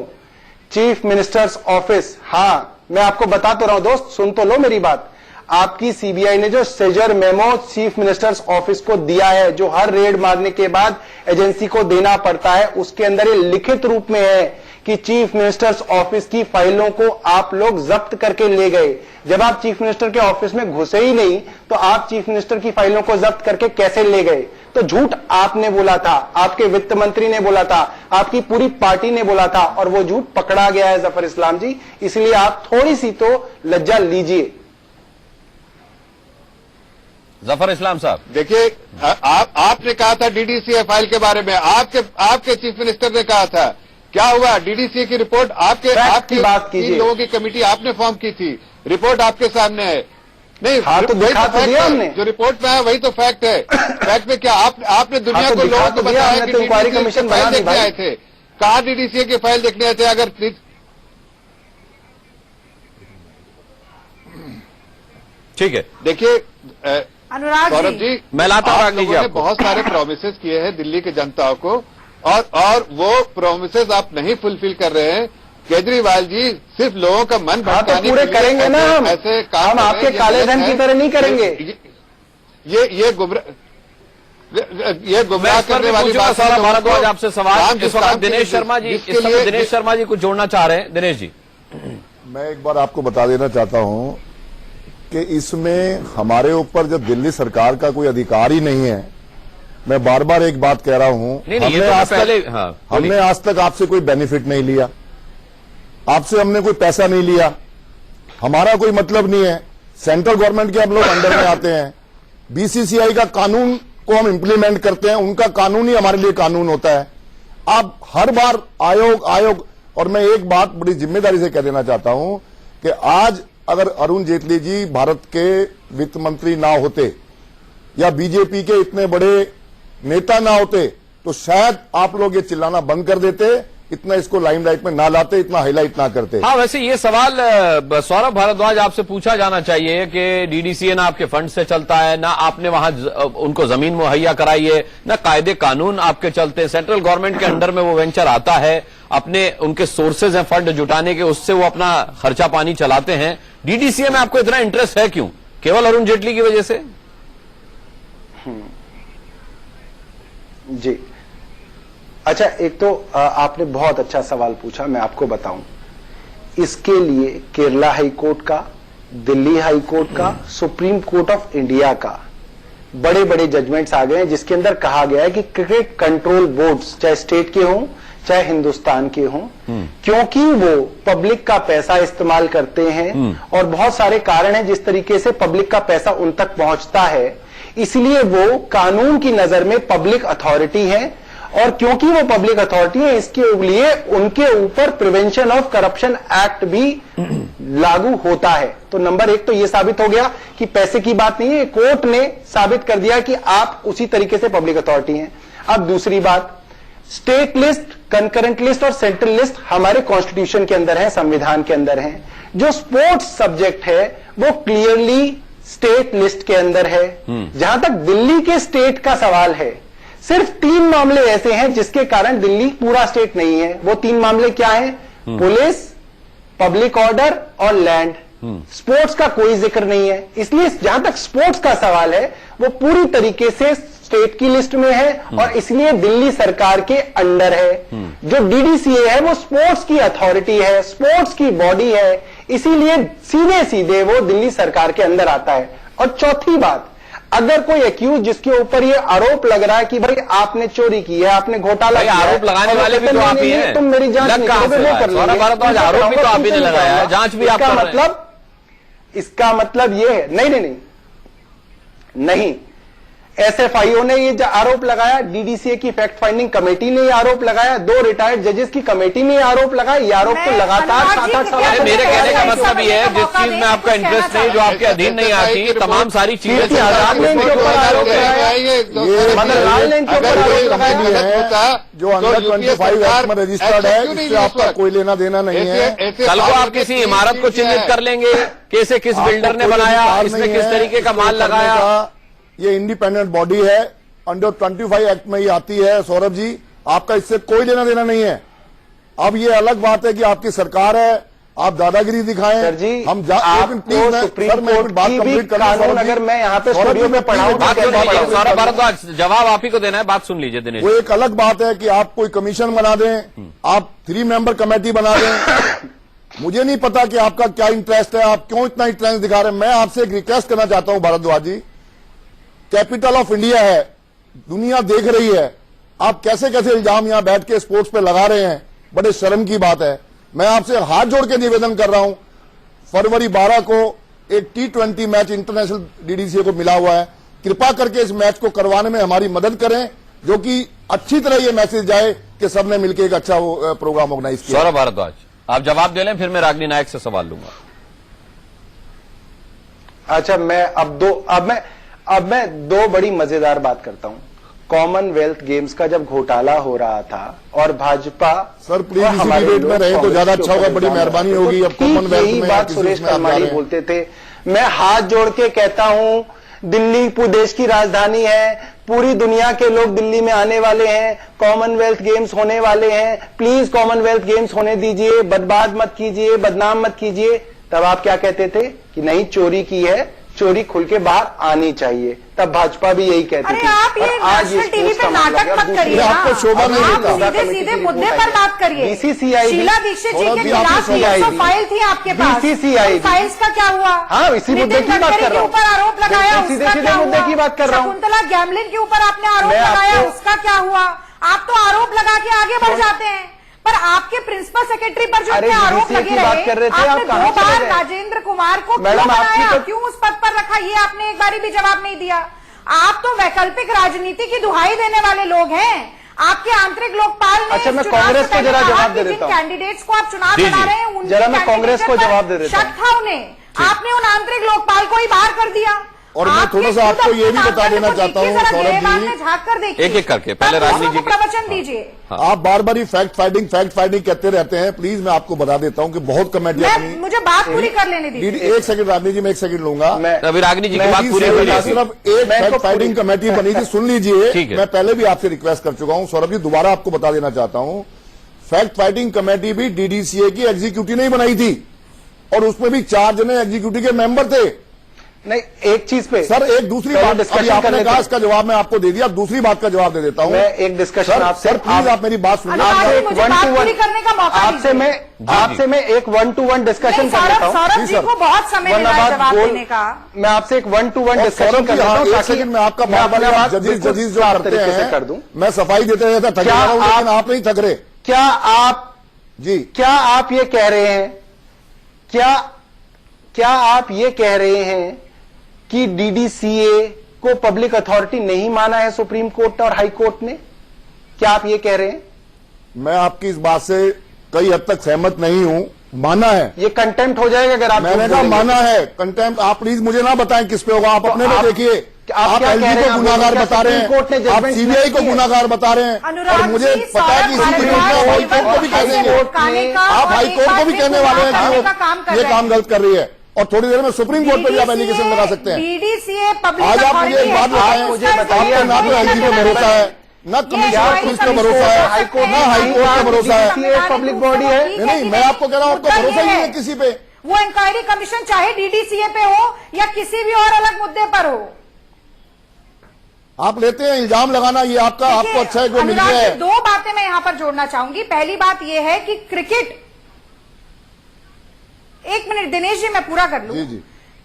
Speaker 7: chief minister's office, हाँ मैं आपको बता तो रहा हूं दोस्त, सुन तो लो मेरी बात। आपकी सीबीआई ने जो seizure memo chief minister's office को दिया है, जो हर रेड मारने के बाद एजेंसी को देना पड़ता है, उसके अंदर ये लिखित रूप में है कि चीफ मिनिस्टर्स ऑफिस की फाइलों को आप लोग जब्त करके ले गए। जब आप चीफ मिनिस्टर के ऑफिस में घुसे ही नहीं तो आप चीफ मिनिस्टर की फाइलों को जब्त करके कैसे ले गए? तो झूठ आपने बोला था, आपके वित्त मंत्री ने बोला था, आपकी पूरी पार्टी ने बोला था और वो झूठ पकड़ा गया है जफर इस्लाम जी। इसलिए आप थोड़ी सी तो लज्जा लीजिए।
Speaker 1: जफर इस्लाम साहब,
Speaker 5: देखिए, आपने कहा था डीडीसीए फाइल के बारे में, आपके चीफ मिनिस्टर ने कहा था, क्या हुआ? डीडीसीए की रिपोर्ट आपकी
Speaker 7: बात कीजिए,
Speaker 5: 3 लोगों की कमेटी आपने फॉर्म की थी, रिपोर्ट आपके सामने है। नहीं,
Speaker 7: हाँ तो दिखा तो दिया हमने,
Speaker 5: जो रिपोर्ट में है वही तो फैक्ट है। फैक्ट में क्या आपने दुनिया को, लोगों को बताया कि
Speaker 7: इंक्वायरी कमीशन
Speaker 5: फाइल देखने आए थे? कहा डीडीसीए की फाइल देखने आए थे? अगर
Speaker 1: ठीक है,
Speaker 5: देखिए
Speaker 6: अनुराग
Speaker 5: सौरभ
Speaker 6: जी,
Speaker 5: मैं लाता हूं, बहुत सारे प्रोमिसेस किए हैं दिल्ली की जनता को और वो प्रोमिसेस आप नहीं फुलफिल कर रहे हैं। केजरीवाल जी सिर्फ लोगों का मन भटकाने
Speaker 7: पूरे करेंगे ना, हम
Speaker 5: ऐसे काम
Speaker 7: हम आपके काले धन की तरह नहीं करेंगे।
Speaker 5: ये गुमराह करने वाली बात है।
Speaker 1: भारद्वाज आपसे सवाल, इस वक्त दिनेश शर्मा जी कुछ जोड़ना चाह रहे हैं। दिनेश जी,
Speaker 8: मैं एक बार आपको बता देना चाहता हूं कि इसमें हमारे ऊपर जब दिल्ली सरकार का कोई अधिकार ही नहीं है, मैं बार बार एक बात कह रहा हूं, हमने आज तक आपसे कोई बेनिफिट नहीं लिया, आपसे हमने कोई पैसा नहीं लिया, हमारा कोई मतलब नहीं है। सेंट्रल गवर्नमेंट के हम लोग अंडर में आते हैं, बीसीसीआई का कानून को हम इंप्लीमेंट करते हैं, उनका कानून ही हमारे लिए कानून होता है। आप हर बार आयोग और मैं एक बात बड़ी जिम्मेदारी से कह देना चाहता हूं कि आज अगर अरुण जेटली जी भारत के वित्त मंत्री ना होते या बीजेपी के इतने बड़े नेता ना होते तो शायद आप लोग ये चिल्लाना बंद कर देते, इतना इसको लाइमलाइट में ना लाते, इतना हाईलाइट ना करते।
Speaker 1: हाँ, वैसे ये सवाल सौरभ भारद्वाज आपसे पूछा जाना चाहिए कि डीडीसीए ना आपके फंड से चलता है, ना आपने वहां उनको जमीन मुहैया कराई है, ना कायदे कानून आपके चलते हैं, सेंट्रल गवर्नमेंट के अंडर में वो वेंचर आता है, अपने उनके सोर्सेज हैं फंड जुटाने के, उससे वो अपना खर्चा पानी चलाते हैं। डीडीसीए में आपको इतना इंटरेस्ट है क्यों? केवल अरुण जेटली की वजह से?
Speaker 7: जी अच्छा, एक तो आपने बहुत अच्छा सवाल पूछा, मैं आपको बताऊं। इसके लिए केरला हाई कोर्ट का, दिल्ली हाई कोर्ट का, सुप्रीम कोर्ट ऑफ इंडिया का बड़े बड़े जजमेंट्स आ गए हैं जिसके अंदर कहा गया है कि क्रिकेट कंट्रोल बोर्ड्स चाहे स्टेट के हों चाहे हिंदुस्तान के हों, क्योंकि वो पब्लिक का पैसा इस्तेमाल करते हैं और बहुत सारे कारण हैं जिस तरीके से पब्लिक का पैसा उन तक पहुंचता है, इसलिए वो कानून की नजर में पब्लिक अथॉरिटी है। और क्योंकि वो पब्लिक अथॉरिटी है, इसके लिए उनके ऊपर प्रिवेंशन ऑफ करप्शन एक्ट भी लागू होता है। तो नंबर 1 तो ये साबित हो गया कि पैसे की बात नहीं है, कोर्ट ने साबित कर दिया कि आप उसी तरीके से पब्लिक अथॉरिटी हैं। अब दूसरी बात, स्टेट लिस्ट, कंकरेंट लिस्ट और सेंट्रल लिस्ट हमारे कॉन्स्टिट्यूशन के अंदर है, संविधान के अंदर है। जो स्पोर्ट्स सब्जेक्ट है वो क्लियरली स्टेट लिस्ट के अंदर है। जहां तक दिल्ली के स्टेट का सवाल है, सिर्फ 3 मामले ऐसे हैं जिसके कारण दिल्ली पूरा स्टेट नहीं है। वो 3 मामले क्या हैं? पुलिस, पब्लिक ऑर्डर और लैंड, स्पोर्ट्स का कोई जिक्र नहीं है। इसलिए जहां तक स्पोर्ट्स का सवाल है वो पूरी तरीके से स्टेट की लिस्ट में है और इसलिए दिल्ली सरकार के अंडर है। जो डीडीसीए है वो स्पोर्ट्स की अथॉरिटी है, स्पोर्ट्स की बॉडी है, इसीलिए सीधे सीधे वो दिल्ली सरकार के अंदर आता है। और चौथी बात, अगर कोई एक्यूज जिसके ऊपर ये आरोप लग रहा है कि भाई आपने चोरी की है, आपने घोटाला किया है,
Speaker 1: आरोप लगाने वाले भी तो आप ही हैं।
Speaker 7: तुम मेरी जांच नहीं करोगे, वो कर लेंगे।
Speaker 1: आरोप भी तो आप ही ने लगाया है, जांच भी आप कर रहे हैं।
Speaker 7: इसका मतलब ये है, नहीं, एसएफआईओ ने ये आरोप लगाया, डीडीसीए की फैक्ट फाइंडिंग कमेटी ने ये आरोप लगाया, 2 रिटायर्ड जजेस की कमेटी ने ये आरोप लगाया। ये आरोप तो लगातार 7-8 साल से।
Speaker 1: मेरे कहने का मतलब ये है, जिस चीज में आपका इंटरेस्ट नहीं, जो आपके अधीन नहीं आती, तमाम सारी चीजें
Speaker 7: आजाद ने इनके ऊपर आरोप लगाया, मदनलाल ने इनके ऊपर आरोप लगाया।
Speaker 8: जो अंडर 25 एक्ट में रजिस्टर्ड है, इससे आपका कोई लेना देना नहीं है।
Speaker 1: कल को आप किसी इमारत को चिन्हित कर लेंगे कि इसे किस बिल्डर ने बनाया, इसमें किस तरीके का माल लगाया।
Speaker 8: ये इंडिपेंडेंट बॉडी है, अंडर 25 एक्ट में ये आती है। सौरभ जी, आपका इससे कोई लेना देना नहीं है। अब ये अलग बात है कि आपकी सरकार है, आप दादागिरी दिखाएं।
Speaker 7: सर जी,
Speaker 8: हम
Speaker 7: आपको सुप्रीम कोर्ट की भी कानून अगर मैं यहाँ पे स्टूडियो में पढ़ाऊं,
Speaker 1: सौरभ भारद्वाज, जवाब आप ही को देना है, बात सुन लीजिए दिनेश।
Speaker 8: वो एक अलग बात है कि आप कोई कमीशन बना दें, आप 3 मेंबर कमेटी बना दें। मुझे नहीं पता कि आपका क्या इंटरेस्ट है, आप क्यों इतना इंटरेस्ट दिखा रहे हैं। मैं आपसे एक रिक्वेस्ट करना चाहता हूं भारद्वाज जी, कैपिटल ऑफ इंडिया है, दुनिया देख रही है, आप कैसे कैसे इल्जाम यहां बैठ के स्पोर्ट्स पे लगा रहे हैं, बड़े शर्म की बात है। मैं आपसे हाथ जोड़ के निवेदन कर रहा हूं, फरवरी 12 को एक T20 मैच इंटरनेशनल डीडीसीए को मिला हुआ है, कृपा करके इस मैच को करवाने में हमारी मदद करें, जो कि अच्छी तरह ये मैसेज जाए कि सबने मिलकर एक अच्छा प्रोग्राम ऑर्गेनाइज किया।
Speaker 1: सौरभ भारद्वाज, आप जवाब दे लें, फिर मैं रागिनी नायक से सवाल लूंगा।
Speaker 7: अच्छा, अब मैं 2 बड़ी मजेदार बात करता हूं। कॉमनवेल्थ गेम्स का जब घोटाला हो रहा था और भाजपा,
Speaker 8: सर प्लीज इसी डिबेट में रहे तो ज्यादा अच्छा होगा, बड़ी मेहरबानी होगी। अब कॉमनवेल्थ में
Speaker 7: बात सुरेश कलमाड़ी बोलते थे, मैं हाथ जोड़ के कहता हूं, दिल्ली देश की राजधानी है, पूरी दुनिया के लोग दिल्ली में आने वाले हैं, कॉमनवेल्थ गेम्स होने वाले हैं, प्लीज कॉमनवेल्थ गेम्स होने दीजिए, बर्बाद मत कीजिए, बदनाम मत कीजिए। तब आप क्या कहते थे कि नहीं, चोरी की है, चोरी खुल के बाहर आनी चाहिए। तब भाजपा भी यही कहती थी।
Speaker 6: आप ये नेशनल टीवी पे नाटक मत करिए,
Speaker 8: आपको शोभा नहीं देता।
Speaker 6: सीधे सीधे मुद्दे पर बात करिए।
Speaker 7: बीसीसीआई,
Speaker 6: शीला दीक्षित जी के खिलाफ 300 फाइल थी आपके पास,
Speaker 7: बीसीसीआई
Speaker 6: फाइल्स का क्या हुआ?
Speaker 7: हाँ, इसी मुद्दे की बात कर रहा हूँ।
Speaker 6: ऊपर आरोप लगाया,
Speaker 7: सीधे सीधे मुद्दे की बात कर रहा हूँ।
Speaker 6: शकुंतला गैमलिन के ऊपर आपने आरोप लगाया, उसका क्या हुआ? आप तो आरोप लगा के आगे बढ़ जाते हैं, पर आपके प्रिंसिपल सेक्रेटरी पर जो आरोप लगे रहे, आपने 2 बार राजेंद्र कुमार को क्यों बनाया, क्यों उस पद पर रखा, ये आपने एक बारी भी जवाब नहीं दिया। आप तो वैकल्पिक राजनीति की दुहाई देने वाले लोग हैं। आपके आंतरिक लोकपाल ने,
Speaker 7: अच्छा, मैं कांग्रेस को जरा जवाब दे देता हूं।
Speaker 6: कैंडिडेट्स को आप चुनाव लड़ा रहे हैं, उनकी
Speaker 7: जरा मैं कांग्रेस को जवाब दे देता हूं।
Speaker 6: शक था उन्हें, आपने उन आंतरिक लोकपाल को ही बाहर कर दिया।
Speaker 8: और मैं थोड़ा सा आपको ये भी बता देना चाहता हूँ सौरभ जी,
Speaker 6: झाँक कर देखिए,
Speaker 1: एक एक करके पहले राजनीति जी
Speaker 6: प्रवचन दीजिए।
Speaker 8: आप बार बार ही फैक्ट फाइंडिंग कहते रहते हैं। प्लीज मैं आपको बता देता हूं कि बहुत कमेटियां,
Speaker 6: मुझे बात पूरी कर लेने दीजिए।
Speaker 8: 1 सेकंड राजनीति जी, मैं 1 सेकंड लूंगा।
Speaker 1: अभी रागिनी जी की बात पूरी हुई है।
Speaker 8: सिर्फ एक फैक्ट फाइंडिंग कमेटी बनी थी, सुन लीजिए। मैं पहले भी आपसे रिक्वेस्ट कर चुका हूं सौरभ जी, दोबारा आपको बता देना चाहता हूं, फैक्ट फाइंडिंग कमेटी भी डीडीसीए की एग्जीक्यूटिव नहीं बनाई थी, और उसमें भी 4 जने एग्जीक्यूटिव के मेंबर थे।
Speaker 7: नहीं, एक चीज पे
Speaker 8: सर, एक दूसरी बात अभी आपने कहा, इसका जवाब मैं आपको दे दिया, दूसरी बात का जवाब दे देता हूं।
Speaker 7: मैं एक डिस्कशन आपसे,
Speaker 8: सर प्लीज आप मेरी बात सुनिए।
Speaker 6: आपसे मैं
Speaker 7: 1 to 1 डिस्कशन कर लेता हूं।
Speaker 6: सौरभ जी को बहुत समय मिला है जवाब देने का।
Speaker 7: मैं आपसे 1 to 1 डिस्कशन कर लेता हूं।
Speaker 8: 1 सेकंड में आपका जजीज जो करते हैं कर दूं, मैं सफाई देते रहता थक जा रहा हूं, लेकिन आप नहीं थक रहे।
Speaker 7: क्या आप ये कह रहे हैं, क्या आप ये कह रहे हैं कि डीडीसीए को पब्लिक अथॉरिटी नहीं माना है सुप्रीम कोर्ट और हाई कोर्ट ने? क्या आप ये कह रहे हैं?
Speaker 8: मैं आपकी इस बात से कई हद तक सहमत नहीं हूं। माना है,
Speaker 7: ये कंटेम्प्ट हो जाएगा अगर आप,
Speaker 8: मैंने कहा माना है कंटेम्प्ट। आप प्लीज मुझे ना बताएं किस पे होगा, आप अपने में देखिए। आप एलजी को गुनाहगार बता रहे हैं, आप सीबीआई को गुनाहगार बता रहे हैं, और मुझे पता है कि इसी तरीके हाई कोर्ट को भी कह देंगे। आप हाई कोर्ट को भी कहने वाले हैं कि वो ये काम गलत कर रही है, और थोड़ी देर में सुप्रीम कोर्ट पर भी आप एलिगेशन लगा सकते हैं।
Speaker 6: डीडीसीए पब्लिक
Speaker 8: आज आप मुझे एक बात बताएं, आपका ना तो एलजी पे भरोसा है, ना कमिश्नर पुलिस का भरोसा है,
Speaker 7: हाईकोर्ट
Speaker 8: ना हाईकोर्ट का भरोसा है।
Speaker 7: पब्लिक बॉडी है।
Speaker 8: नहीं, मैं आपको कह रहा हूं, आपका भरोसा ही नहीं है किसी पे।
Speaker 6: वो इंक्वायरी कमीशन चाहे डीडीसीए पे हो या किसी भी और अलग मुद्दे पर हो।
Speaker 8: आप लेते हैं इल्जाम लगाना, ये आपका, आपको अच्छा है, जो मिल गया है।
Speaker 6: दो बातें मैं यहां पर जोड़ना चाहूंगी। पहली बात यह है कि क्रिकेट, एक मिनट दिनेश जी, मैं पूरा कर लूं।
Speaker 8: जी जी।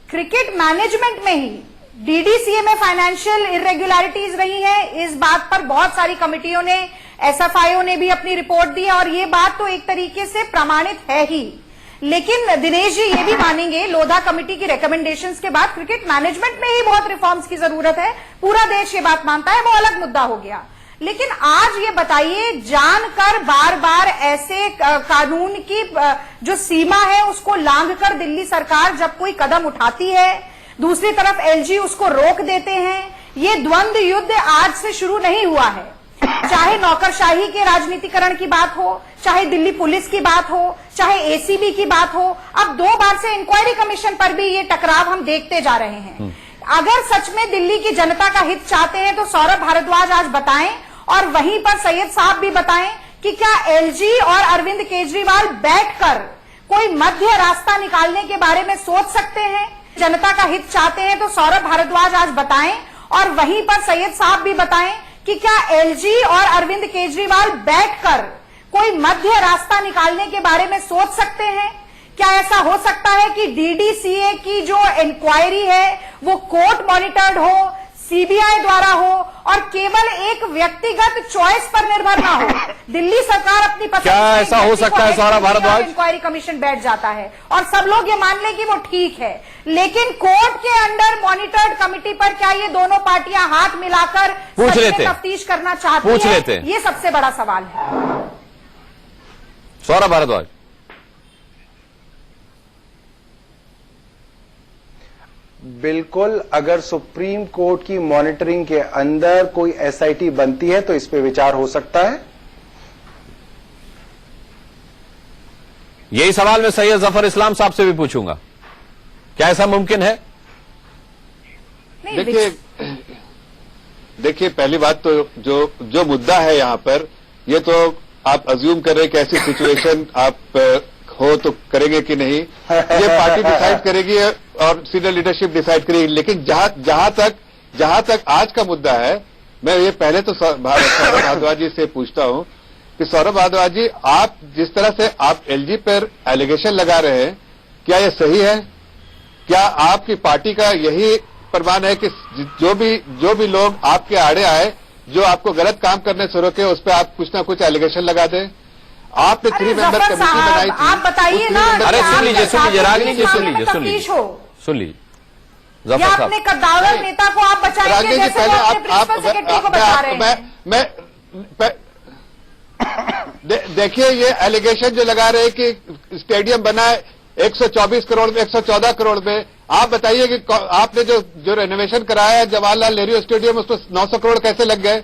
Speaker 6: क्रिकेट मैनेजमेंट में ही डीडीसीए में फाइनेंशियल इरेगुलरिटीज रही है, इस बात पर बहुत सारी कमिटियों ने, एसएफआईओ ने भी अपनी रिपोर्ट दी और ये बात तो एक तरीके से प्रमाणित है ही। लेकिन दिनेश जी ये भी मानेंगे, लोधा कमेटी की रिकमेंडेशंस के बाद क्रिकेट मैनेजमेंट में ही बहुत रिफॉर्म्स की जरूरत है, पूरा देश ये बात मानता है, वो अलग मुद्दा हो गया। लेकिन आज ये बताइए, जानकर बार बार ऐसे कानून की जो सीमा है उसको लांघकर दिल्ली सरकार जब कोई कदम उठाती है, दूसरी तरफ एलजी उसको रोक देते हैं। ये द्वंद्व युद्ध आज से शुरू नहीं हुआ है, चाहे नौकरशाही के राजनीतिकरण की बात हो, चाहे दिल्ली पुलिस की बात हो, चाहे एसीबी की बात हो, अब 2 बार से इंक्वायरी कमीशन पर भी ये टकराव हम देखते जा रहे हैं। अगर सच में दिल्ली की जनता का हित चाहते हैं तो सौरभ भारद्वाज आज बताएं, और वहीं पर सैयद साहब भी बताएं कि क्या एलजी और अरविंद केजरीवाल बैठकर कोई मध्य रास्ता निकालने के बारे में सोच सकते हैं। जनता का हित चाहते हैं तो सौरभ भारद्वाज आज बताएं, और वहीं पर सैयद साहब भी बताएं कि क्या एलजी और अरविंद केजरीवाल बैठकर कोई मध्य रास्ता निकालने के बारे में सोच सकते हैं। क्या ऐसा हो सकता है कि डीडीसीए की जो इंक्वायरी है वो कोर्ट मॉनिटर्ड हो, सीबीआई द्वारा हो, और केवल एक व्यक्तिगत चॉइस पर निर्भर ना हो। दिल्ली सरकार अपनी पसंद
Speaker 1: क्या ऐसा हो सकता है सौरभ भारद्वाज?
Speaker 6: इंक्वायरी कमीशन बैठ जाता है और सब लोग ये मान लें कि वो ठीक है, लेकिन कोर्ट के अंडर मॉनिटर्ड कमेटी पर क्या ये दोनों पार्टियां हाथ मिलाकर
Speaker 1: पूछ लेते,
Speaker 6: तफ्तीश करना चाहती
Speaker 1: पूछ
Speaker 6: हैं?
Speaker 1: लेते,
Speaker 6: ये सबसे बड़ा सवाल है।
Speaker 1: सौरभ भारद्वाज,
Speaker 7: बिल्कुल, अगर सुप्रीम कोर्ट की मॉनिटरिंग के अंदर कोई एसआईटी बनती है तो इस पे विचार हो सकता है।
Speaker 1: यही सवाल मैं सैयद जफर इस्लाम साहब से भी पूछूंगा, क्या ऐसा मुमकिन है?
Speaker 5: देखिए पहली बात तो जो मुद्दा है यहां पर, ये तो आप अज्यूम कर रहे हैं कि ऐसी सिचुएशन आप हो तो करेंगे कि नहीं, ये पार्टी डिसाइड करेगी और सीनियर लीडरशिप डिसाइड करेगी। लेकिन जहां तक आज का मुद्दा है, मैं ये पहले तो सौरभ भारद्वाज जी से पूछता हूं कि सौरभ भारद्वाज जी, आप जिस तरह से आप एलजी पर एलिगेशन लगा रहे हैं, क्या ये सही है? क्या आपकी पार्टी का यही प्रमाण है कि जो भी लोग आपके आड़े आए, जो आपको गलत काम करने से रोके, उस पर आप कुछ ना कुछ एलिगेशन लगा दें? आपने 3 मेंबर कमेटी बनाई थी,
Speaker 6: आप बताइए ना।
Speaker 1: अरे सुन लीजिए रागनी जी, सुन लीजिए
Speaker 6: या अपने कद्दावर नेता को आप बचाएंगे
Speaker 5: रागनी जी,
Speaker 6: जैसे
Speaker 5: पहले
Speaker 6: वो अपने प्रिंसिपल सेक्रेटरी को बचा रहे हैं।
Speaker 5: देखिए ये एलिगेशन जो लगा रहे हैं कि स्टेडियम बना है 124 करोड़ में, 114 करोड़ में, आप बताइए कि आपने जो रेनोवेशन कराया है जवाहरलाल नेहरू स्टेडियम, उसको 900 करोड़ कैसे लग गए,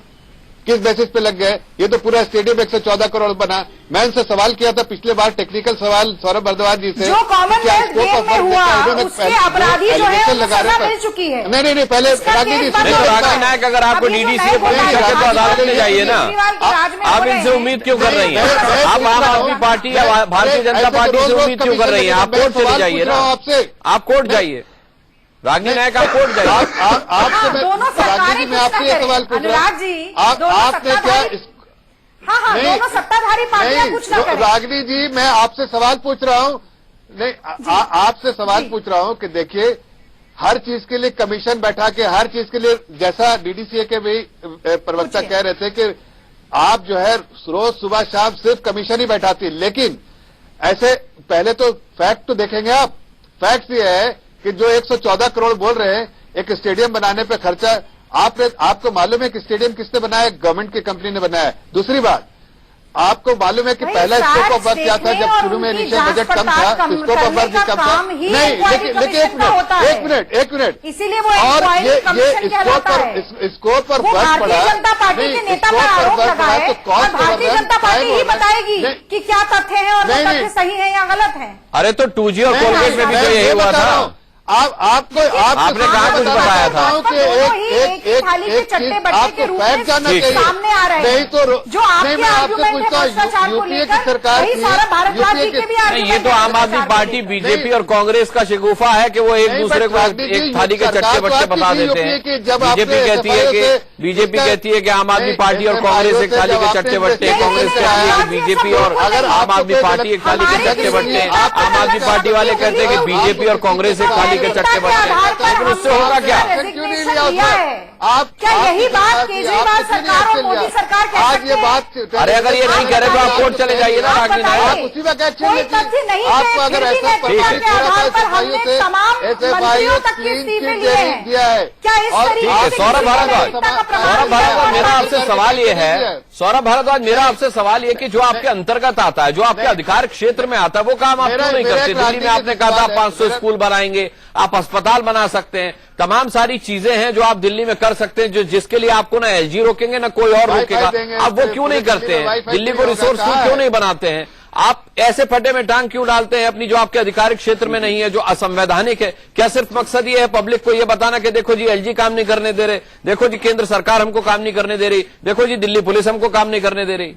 Speaker 5: किस बेसिस पे लग गए? ये तो पूरा स्टेडियम 114 करोड़ बना। मैं उनसे सवाल किया था पिछले बार, टेक्निकल सवाल सौरभ भारद्वाज जी से,
Speaker 6: जो कॉमनवेल्थ गेम में हुआ उसके अपराधी जो है उनको सजा मिल चुकी है।
Speaker 5: नहीं पहले रागनी जी,
Speaker 1: रागनी नायक, अगर आपको डीडीसीए पर शक है तो अदालत में जाइए ना। आप इनसे उम्मीद क्यों कर रही हैं? आप आम आदमी पार्टी या भारतीय जनता पार्टी से उम्मीद क्यों कर रही हैं? आप कोर्ट चले जाइए ना, आप कोर्ट जाइए, रागनी नायक आप कोर्ट जाइए।
Speaker 5: आपसे मैं आपसे ये सवाल पूछ रहा हूँ, आपने क्या
Speaker 6: दोनों सत्ताधारी पार्टियां कुछ ना करें।
Speaker 5: रागनी जी, मैं आपसे सवाल पूछ रहा हूँ, नहीं आपसे सवाल पूछ रहा हूँ कि देखिए, हर चीज के लिए कमीशन बैठा के, हर चीज के लिए, जैसा डीडीसीए के भी प्रवक्ता कह रहे थे कि आप जो है रोज सुबह शाम सिर्फ कमीशन ही बैठाती, लेकिन ऐसे पहले तो फैक्ट तो देखेंगे आप। फैक्ट ये है कि जो 114 करोड़ बोल रहे हैं एक स्टेडियम बनाने पे खर्चा, आपको मालूम है कि स्टेडियम किसने बनाया? गवर्नमेंट की कंपनी ने बनाया है। दूसरी बात, आपको मालूम है कि पहला स्कोप ऑफ वर्क क्या था जब शुरू में इनिशियल बजट कम था, स्कोप ऑफ वर्क भी कम था। नहीं, लेकिन एक मिनट,
Speaker 6: इसीलिए वो
Speaker 5: और ये स्कोप पर वर्क पड़ा,
Speaker 6: भारतीय जनता पार्टी के नेता पर आरोप लगा है और भारतीय जनता पार्टी ही बताएगी कि क्या तथ्य है और वो तथ्य सही है या गलत है।
Speaker 1: अरे तो 2G और कोलगेट में भी तो यही हुआ था।
Speaker 5: आपको
Speaker 1: आपने कहा कुछ बताया था
Speaker 5: कि एक
Speaker 6: थाली के चट्टे बट्टे के रूप में
Speaker 5: जाना चाहिए
Speaker 6: सामने आ रहे
Speaker 5: नहीं तो
Speaker 6: हैं जो आपके आर्गुमेंट है भ्रष्टाचार को
Speaker 5: यूपीए की
Speaker 6: लेकर
Speaker 5: सरकार
Speaker 6: वही सारा भारद्वाज जी के भी
Speaker 1: नहीं, ये तो आम आदमी पार्टी बीजेपी और कांग्रेस का शिकूफा है कि वो एक दूसरे को एक थाली के चट्टे बट्टे बता देते हैं। बीजेपी कहती है कि आम आदमी पार्टी और कांग्रेस एक थाली के चट्टे बट्टे, कांग्रेस कहती है कि बीजेपी और आम आदमी पार्टी एक थाली के चट्टे बट्टे, आम आदमी पार्टी वाले कहते हैं कि बीजेपी और कांग्रेस एक थाली के चट्टे बट्टे। लेकिन उससे होगा क्या?
Speaker 6: आप क्या यही बात केजरीवाल सरकार और मोदी सरकार कह सकते हैं?
Speaker 1: अरे अगर ये नहीं कह रहे तो आप कोर्ट चले जाइए ना रागिनी नायक।
Speaker 5: उसी में क्या
Speaker 6: कोई तथ्य नहीं
Speaker 5: आपको अगर ऐसा
Speaker 6: नेतृत्व के आधार पर हमने तमाम मंत्रियों तक के इस्तीफे लिए हैं।
Speaker 5: दिया है
Speaker 6: क्या इस तरीके
Speaker 1: ठीक है,
Speaker 6: से
Speaker 1: सौरभ भारद्वाज, सौरभ भारद्वाज मेरा आपसे सवाल ये है, सौरभ भारद्वाज मेरा आपसे सवाल ये कि जो आपके अंतर्गत आता है, जो आपके अधिकार क्षेत्र में आता है, वो काम आप क्यों नहीं करते? दिल्ली में आपने कहा था 500 स्कूल बनाएंगे, आप अस्पताल बना सकते हैं, तमाम सारी चीजें हैं जो आप दिल्ली में कर सकते हैं, जो जिसके लिए आपको ना एलजी रोकेंगे ना कोई और रोकेगा। आप वो क्यों नहीं करते हैं? दिल्ली को रिसोर्सफुल क्यों नहीं बनाते हैं? आप ऐसे फटे में टांग क्यों डालते हैं अपनी जो आपके अधिकारिक क्षेत्र में नहीं है, जो असंवैधानिक है? क्या सिर्फ मकसद ये है पब्लिक को ये बताना कि देखो जी एलजी काम नहीं करने दे रहे, देखो जी केंद्र सरकार हमको काम नहीं करने दे रही, देखो जी दिल्ली पुलिस हमको काम नहीं करने दे रही?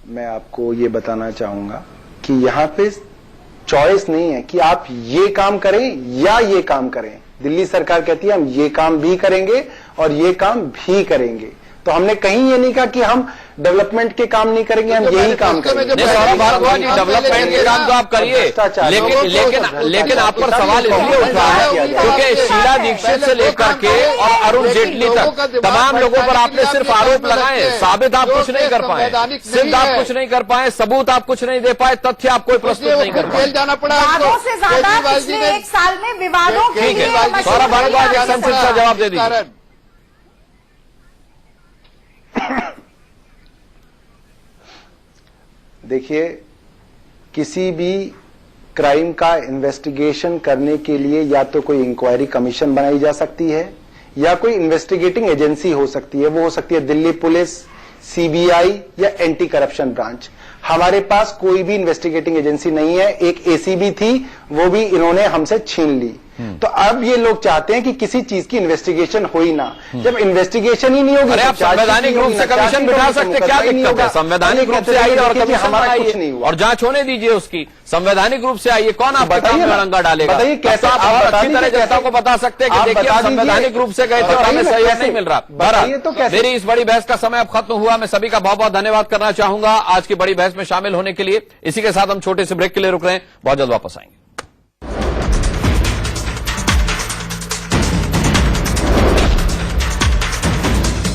Speaker 7: मैं आपको ये बताना चाहूंगा कि यहाँ पे चॉइस नहीं है कि आप ये काम करें या ये काम करें। दिल्ली सरकार कहती है हम ये काम भी करेंगे और ये काम भी करेंगे। तो हमने कहीं ये नहीं कहा कि हम डेवलपमेंट के काम नहीं करेंगे, हम यही काम करेंगे।
Speaker 1: सौरभ भारद्वाज जी, डेवलपमेंट के काम तो आप करिए, लेकिन आप पर सवाल इसलिए उठा है क्योंकि शीला दीक्षित से लेकर के और अरुण जेटली तक तमाम लोगों पर आपने सिर्फ आरोप लगाए, साबित आप कुछ नहीं कर पाए, सिद्ध आप कुछ नहीं कर पाए, सबूत आप कुछ नहीं दे पाए, तथ्य आप कोई प्रस्तुत नहीं कर पाए।
Speaker 5: जाना पड़ा
Speaker 6: विवादों से ज्यादा पिछले एक साल में विवादों के
Speaker 1: ठीक
Speaker 6: लिए
Speaker 1: है, सौरभ भारद्वाज एक संसद का जवाब दे दीजिए।
Speaker 7: देखिए, किसी भी क्राइम का इन्वेस्टिगेशन करने के लिए या तो कोई इंक्वायरी कमीशन बनाई जा सकती है या कोई इन्वेस्टिगेटिंग एजेंसी हो सकती है। वो हो सकती है दिल्ली पुलिस, सीबीआई या एंटी करप्शन ब्रांच। हमारे पास कोई भी इन्वेस्टिगेटिंग एजेंसी नहीं है। एक एसीबी थी, वो भी इन्होंने हमसे छीन ली। तो अब ये लोग चाहते हैं कि किसी चीज की इन्वेस्टिगेशन हो ही ना। जब इन्वेस्टिगेशन ही नहीं होगी,
Speaker 1: अरे आप संवैधानिक रूप से कमीशन बिठा सकते, क्या दिक्कत है? संवैधानिक रूप से आइए और कमीशन
Speaker 7: हमारा कुछ नहीं
Speaker 1: बनाइए
Speaker 7: हुआ
Speaker 1: और जांच होने दीजिए उसकी। संवैधानिक रूप से आइए, कौन आपके काम में रंगा डालेगा?
Speaker 7: बताइए कैसे
Speaker 1: आप और अच्छी तरह जनता को बता सकते हैं कि देखिए हम संवैधानिक रूप से गए थे और हमें सहयोग नहीं मिल रहा। बहरहाल मेरी इस बड़ी बहस का समय अब खत्म हुआ। मैं सभी का बहुत बहुत धन्यवाद करना चाहूंगा आज की बड़ी बहस में शामिल होने के लिए। इसी के साथ हम छोटे से ब्रेक के लिए रुक रहे हैं, बहुत जल्द वापस आएंगे।